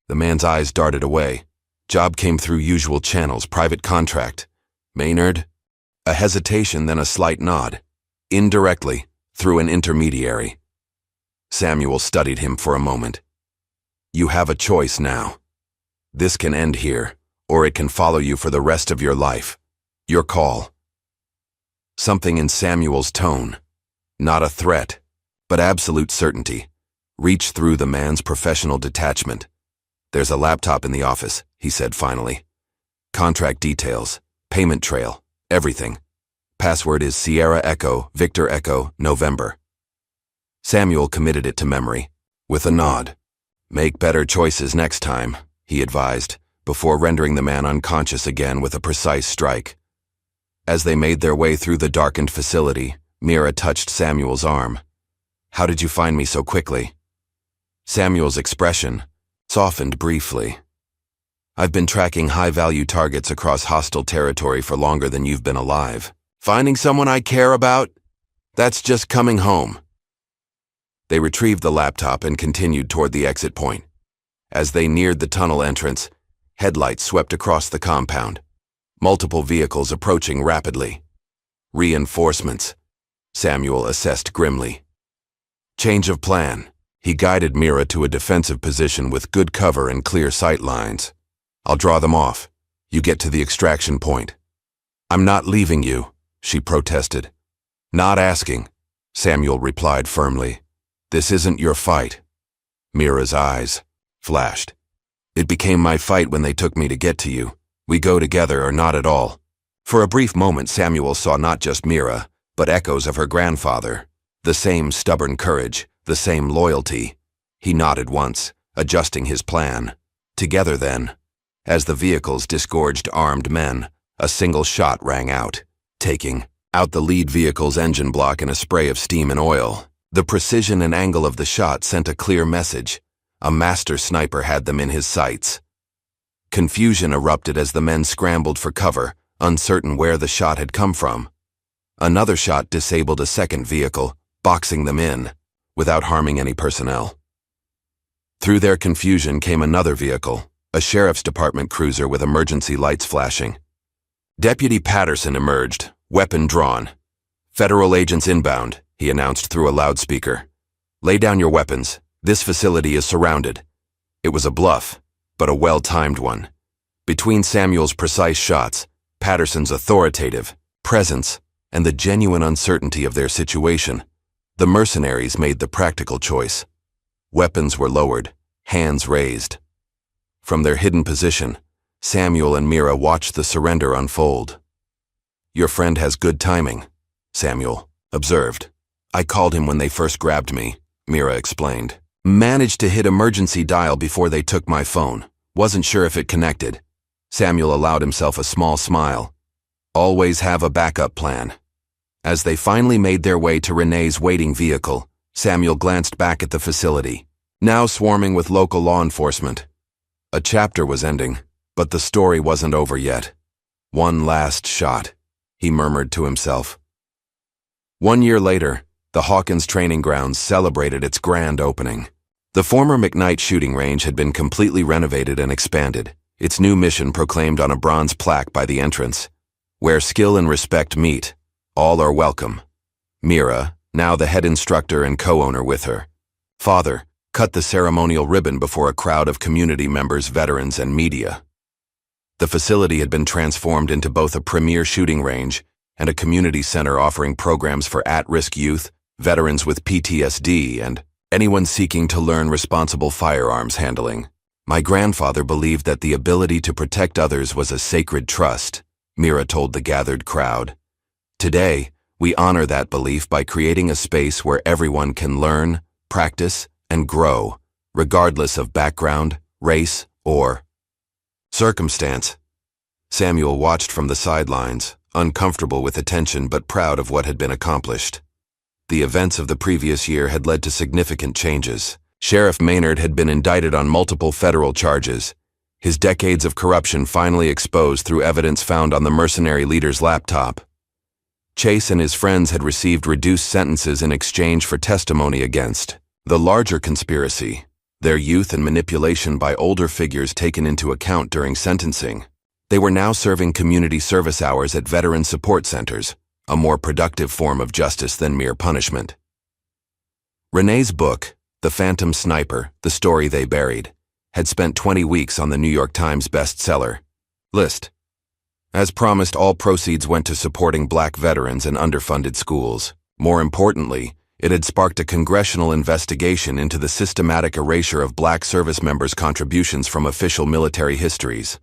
Speaker 1: The man's eyes darted away. Job came through usual channels, private contract. Maynard? A hesitation, then a slight nod. Indirectly, through an intermediary. Samuel studied him for a moment. You have a choice now. This can end here, or it can follow you for the rest of your life. Your call. Something in Samuel's tone, not a threat, but absolute certainty, reached through the man's professional detachment. There's a laptop in the office, he said finally. Contract details, payment trail, everything. Password is Sierra Echo, Victor Echo, November. Samuel committed it to memory, with a nod. Make better choices next time, he advised, before rendering the man unconscious again with a precise strike. As they made their way through the darkened facility, Mira touched Samuel's arm. How did you find me so quickly? Samuel's expression softened briefly. I've been tracking high-value targets across hostile territory for longer than you've been alive. Finding someone I care about? That's just coming home. They retrieved the laptop and continued toward the exit point. As they neared the tunnel entrance, headlights swept across the compound. Multiple vehicles approaching rapidly. Reinforcements, Samuel assessed grimly. Change of plan. He guided Mira to a defensive position with good cover and clear sight lines. I'll draw them off. You get to the extraction point. I'm not leaving you, she protested. Not asking, Samuel replied firmly. This isn't your fight. Mira's eyes flashed. It became my fight when they took me to get to you. We go together or not at all. For a brief moment, Samuel saw not just Mira, but echoes of her grandfather. The same stubborn courage, the same loyalty. He nodded once, adjusting his plan. Together then. As the vehicles disgorged armed men, a single shot rang out, taking out the lead vehicle's engine block in a spray of steam and oil. The precision and angle of the shot sent a clear message. A master sniper had them in his sights. Confusion erupted as the men scrambled for cover, uncertain where the shot had come from. Another shot disabled a second vehicle, boxing them in, without harming any personnel. Through their confusion came another vehicle, a sheriff's department cruiser with emergency lights flashing. Deputy Patterson emerged, weapon drawn. Federal agents inbound, he announced through a loudspeaker. Lay down your weapons. This facility is surrounded. It was a bluff, but a well-timed one. Between Samuel's precise shots, Patterson's authoritative presence, and the genuine uncertainty of their situation, the mercenaries made the practical choice. Weapons were lowered, hands raised. From their hidden position, Samuel and Mira watched the surrender unfold. Your friend has good timing, Samuel observed. I called him when they first grabbed me, Mira explained. Managed to hit emergency dial before they took my phone. Wasn't sure if it connected. Samuel allowed himself a small smile. Always have a backup plan. As they finally made their way to Renee's waiting vehicle, Samuel glanced back at the facility, now swarming with local law enforcement. A chapter was ending, but the story wasn't over yet. One last shot, he murmured to himself. 1 year later, the Hawkins Training Grounds celebrated its grand opening. The former McKnight shooting range had been completely renovated and expanded, its new mission proclaimed on a bronze plaque by the entrance. Where skill and respect meet, all are welcome. Mira, now the head instructor and co-owner with her father, cut the ceremonial ribbon before a crowd of community members, veterans, and media. The facility had been transformed into both a premier shooting range and a community center offering programs for at-risk youth, veterans with PTSD, and anyone seeking to learn responsible firearms handling. My grandfather believed that the ability to protect others was a sacred trust, Mira told the gathered crowd. Today, we honor that belief by creating a space where everyone can learn, practice, and grow, regardless of background, race, or circumstance. Samuel watched from the sidelines, uncomfortable with attention but proud of what had been accomplished. The events of the previous year had led to significant changes. Sheriff Maynard had been indicted on multiple federal charges, his decades of corruption finally exposed through evidence found on the mercenary leader's laptop. Chase and his friends had received reduced sentences in exchange for testimony against the larger conspiracy, their youth and manipulation by older figures taken into account during sentencing. They were now serving community service hours at veteran support centers, a more productive form of justice than mere punishment. Renee's book, The Phantom Sniper, The Story They Buried, had spent 20 weeks on the New York Times bestseller list. As promised, all proceeds went to supporting Black veterans and underfunded schools. More importantly, it had sparked a congressional investigation into the systematic erasure of Black service members' contributions from official military histories.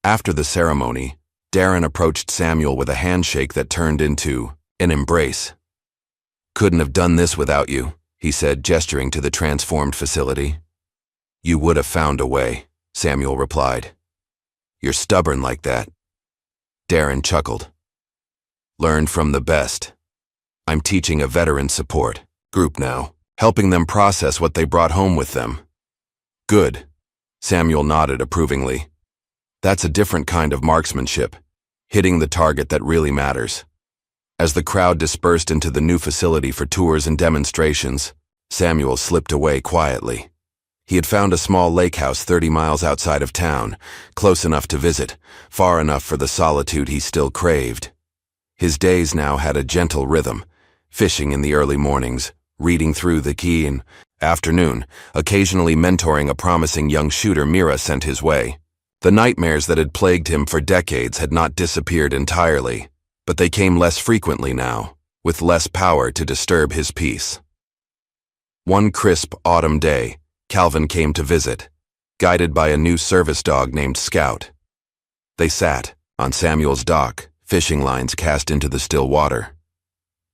Speaker 1: After the ceremony, Darren approached Samuel with a handshake that turned into an embrace. "Couldn't have done this without you," he said, gesturing to the transformed facility. "You would have found a way," Samuel replied. "You're stubborn like that." Darren chuckled. "Learned from the best. I'm teaching a veteran support group now, helping them process what they brought home with them." "Good," Samuel nodded approvingly. "That's a different kind of marksmanship, hitting the target that really matters." As the crowd dispersed into the new facility for tours and demonstrations, Samuel slipped away quietly. He had found a small lake house 30 miles outside of town, close enough to visit, far enough for the solitude he still craved. His days now had a gentle rhythm, fishing in the early mornings, reading through the key in afternoon, occasionally mentoring a promising young shooter Mira sent his way. The nightmares that had plagued him for decades had not disappeared entirely, but they came less frequently now, with less power to disturb his peace. One crisp autumn day, Calvin came to visit, guided by a new service dog named Scout. They sat on Samuel's dock, fishing lines cast into the still water.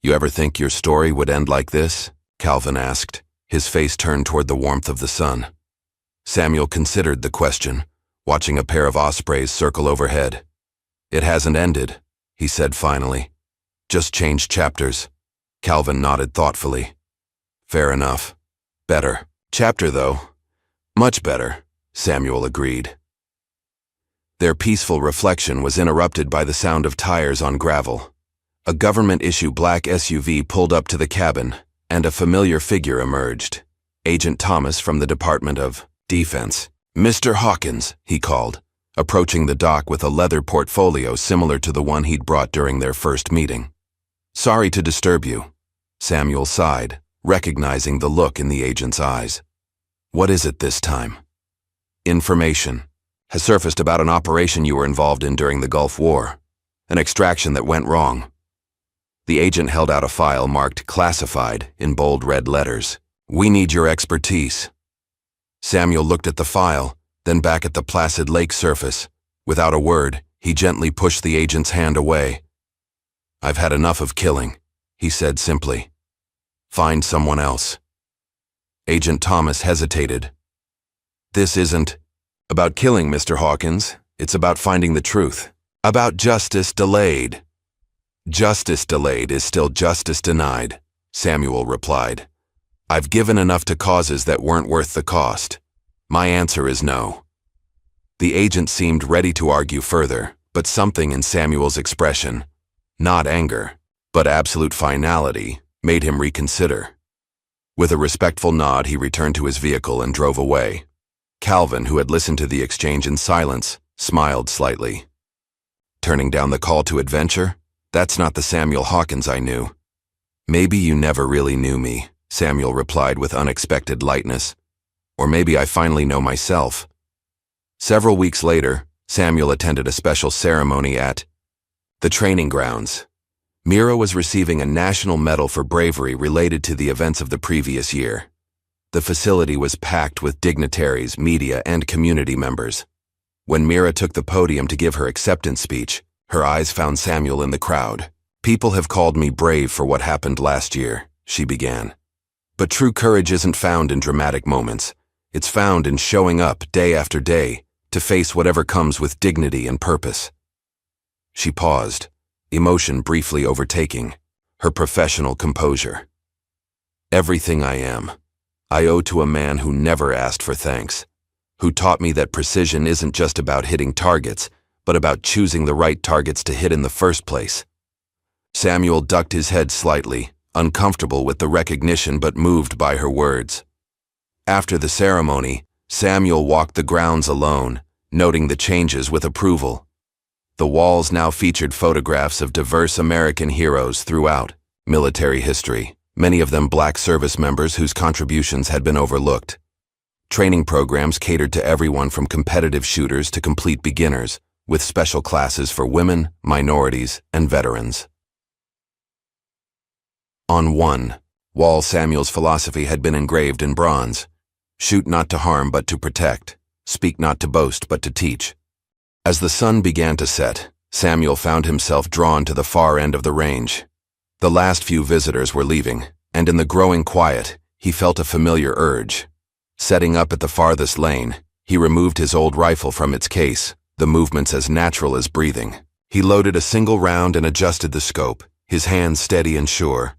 Speaker 1: "You ever think your story would end like this?" Calvin asked, his face turned toward the warmth of the sun. Samuel considered the question, watching a pair of ospreys circle overhead. "It hasn't ended," he said finally. "Just changed chapters." Calvin nodded thoughtfully. "Fair enough. Better chapter, though." "Much better," Samuel agreed. Their peaceful reflection was interrupted by the sound of tires on gravel. A government-issue black SUV pulled up to the cabin, and a familiar figure emerged. Agent Thomas from the Department of Defense. "Mr. Hawkins," he called, approaching the dock with a leather portfolio similar to the one he'd brought during their first meeting. "Sorry to disturb you," Samuel sighed, recognizing the look in the agent's eyes. "What is it this time?" "Information has surfaced about an operation you were involved in during the Gulf War, an extraction that went wrong." The agent held out a file marked classified in bold red letters. "We need your expertise." Samuel looked at the file, then back at the placid lake surface. Without a word, he gently pushed the agent's hand away. "I've had enough of killing," he said simply. "Find someone else." Agent Thomas hesitated. "This isn't about killing, Mr. Hawkins. It's about finding the truth. About justice delayed." "Justice delayed is still justice denied," Samuel replied. "I've given enough to causes that weren't worth the cost. My answer is no." The agent seemed ready to argue further, but something in Samuel's expression, not anger, but absolute finality, made him reconsider. With a respectful nod, he returned to his vehicle and drove away. Calvin, who had listened to the exchange in silence, smiled slightly. "Turning down the call to adventure? That's not the Samuel Hawkins I knew." "Maybe you never really knew me," Samuel replied with unexpected lightness. "Or maybe I finally know myself." Several weeks later, Samuel attended a special ceremony at the training grounds. Mira was receiving a national medal for bravery related to the events of the previous year. The facility was packed with dignitaries, media, and community members. When Mira took the podium to give her acceptance speech, her eyes found Samuel in the crowd. "People have called me brave for what happened last year," she began. "But true courage isn't found in dramatic moments. It's found in showing up day after day to face whatever comes with dignity and purpose." She paused, emotion briefly overtaking her professional composure. "Everything I am, I owe to a man who never asked for thanks, who taught me that precision isn't just about hitting targets, but about choosing the right targets to hit in the first place." Samuel ducked his head slightly, uncomfortable with the recognition but moved by her words. After the ceremony, Samuel walked the grounds alone, noting the changes with approval. The walls now featured photographs of diverse American heroes throughout military history, many of them black service members whose contributions had been overlooked. Training programs catered to everyone from competitive shooters to complete beginners, with special classes for women, minorities, and veterans. On one wall, Samuel's philosophy had been engraved in bronze: shoot not to harm but to protect, speak not to boast but to teach. As the sun began to set, Samuel found himself drawn to the far end of the range. The last few visitors were leaving, and in the growing quiet, he felt a familiar urge. Setting up at the farthest lane, he removed his old rifle from its case, the movements as natural as breathing. He loaded a single round and adjusted the scope, his hands steady and sure.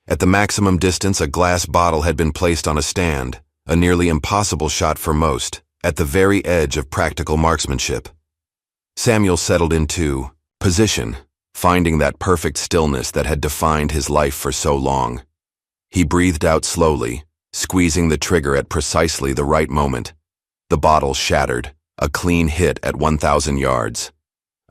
Speaker 1: At the maximum distance, a glass bottle had been placed on a stand, a nearly impossible shot for most, at the very edge of practical marksmanship. Samuel settled into position, finding that perfect stillness that had defined his life for so long. He breathed out slowly, squeezing the trigger at precisely the right moment. The bottle shattered, a clean hit at 1,000 yards.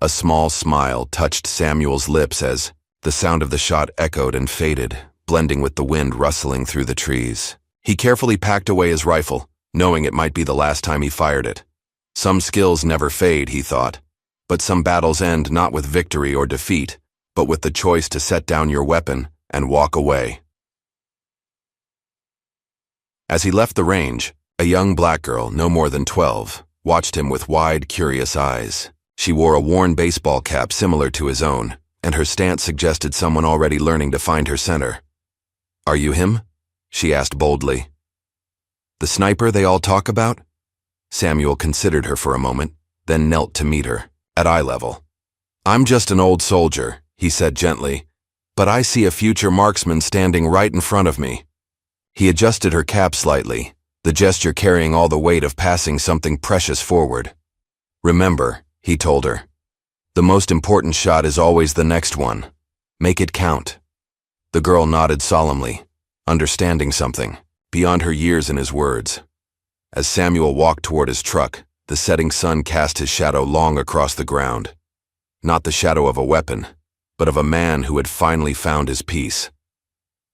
Speaker 1: A small smile touched Samuel's lips as the sound of the shot echoed and faded, blending with the wind rustling through the trees. He carefully packed away his rifle, knowing it might be the last time he fired it. Some skills never fade, he thought, but some battles end not with victory or defeat, but with the choice to set down your weapon and walk away. As he left the range, a young black girl, no more than 12, watched him with wide, curious eyes. She wore a worn baseball cap similar to his own, and her stance suggested someone already learning to find her center. "Are you him?" she asked boldly. "The sniper they all talk about?" Samuel considered her for a moment, then knelt to meet her, at eye level. "I'm just an old soldier," he said gently, "but I see a future marksman standing right in front of me." He adjusted her cap slightly, the gesture carrying all the weight of passing something precious forward. "Remember," he told her, "the most important shot is always the next one. Make it count." The girl nodded solemnly, understanding something, beyond her years in his words. As Samuel walked toward his truck, the setting sun cast his shadow long across the ground. Not the shadow of a weapon, but of a man who had finally found his peace.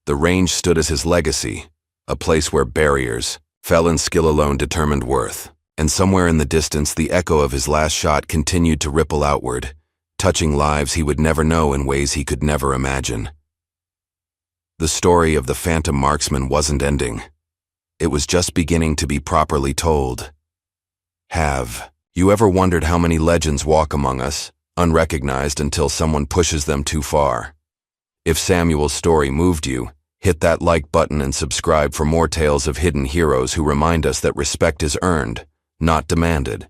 Speaker 1: The range stood as his legacy, a place where barriers fell and skill alone determined worth, and somewhere in the distance the echo of his last shot continued to ripple outward, touching lives he would never know in ways he could never imagine. The story of the phantom marksman wasn't ending. It was just beginning to be properly told. Have you ever wondered how many legends walk among us, unrecognized until someone pushes them too far? If Samuel's story moved you, hit that like button and subscribe for more tales of hidden heroes who remind us that respect is earned, not demanded.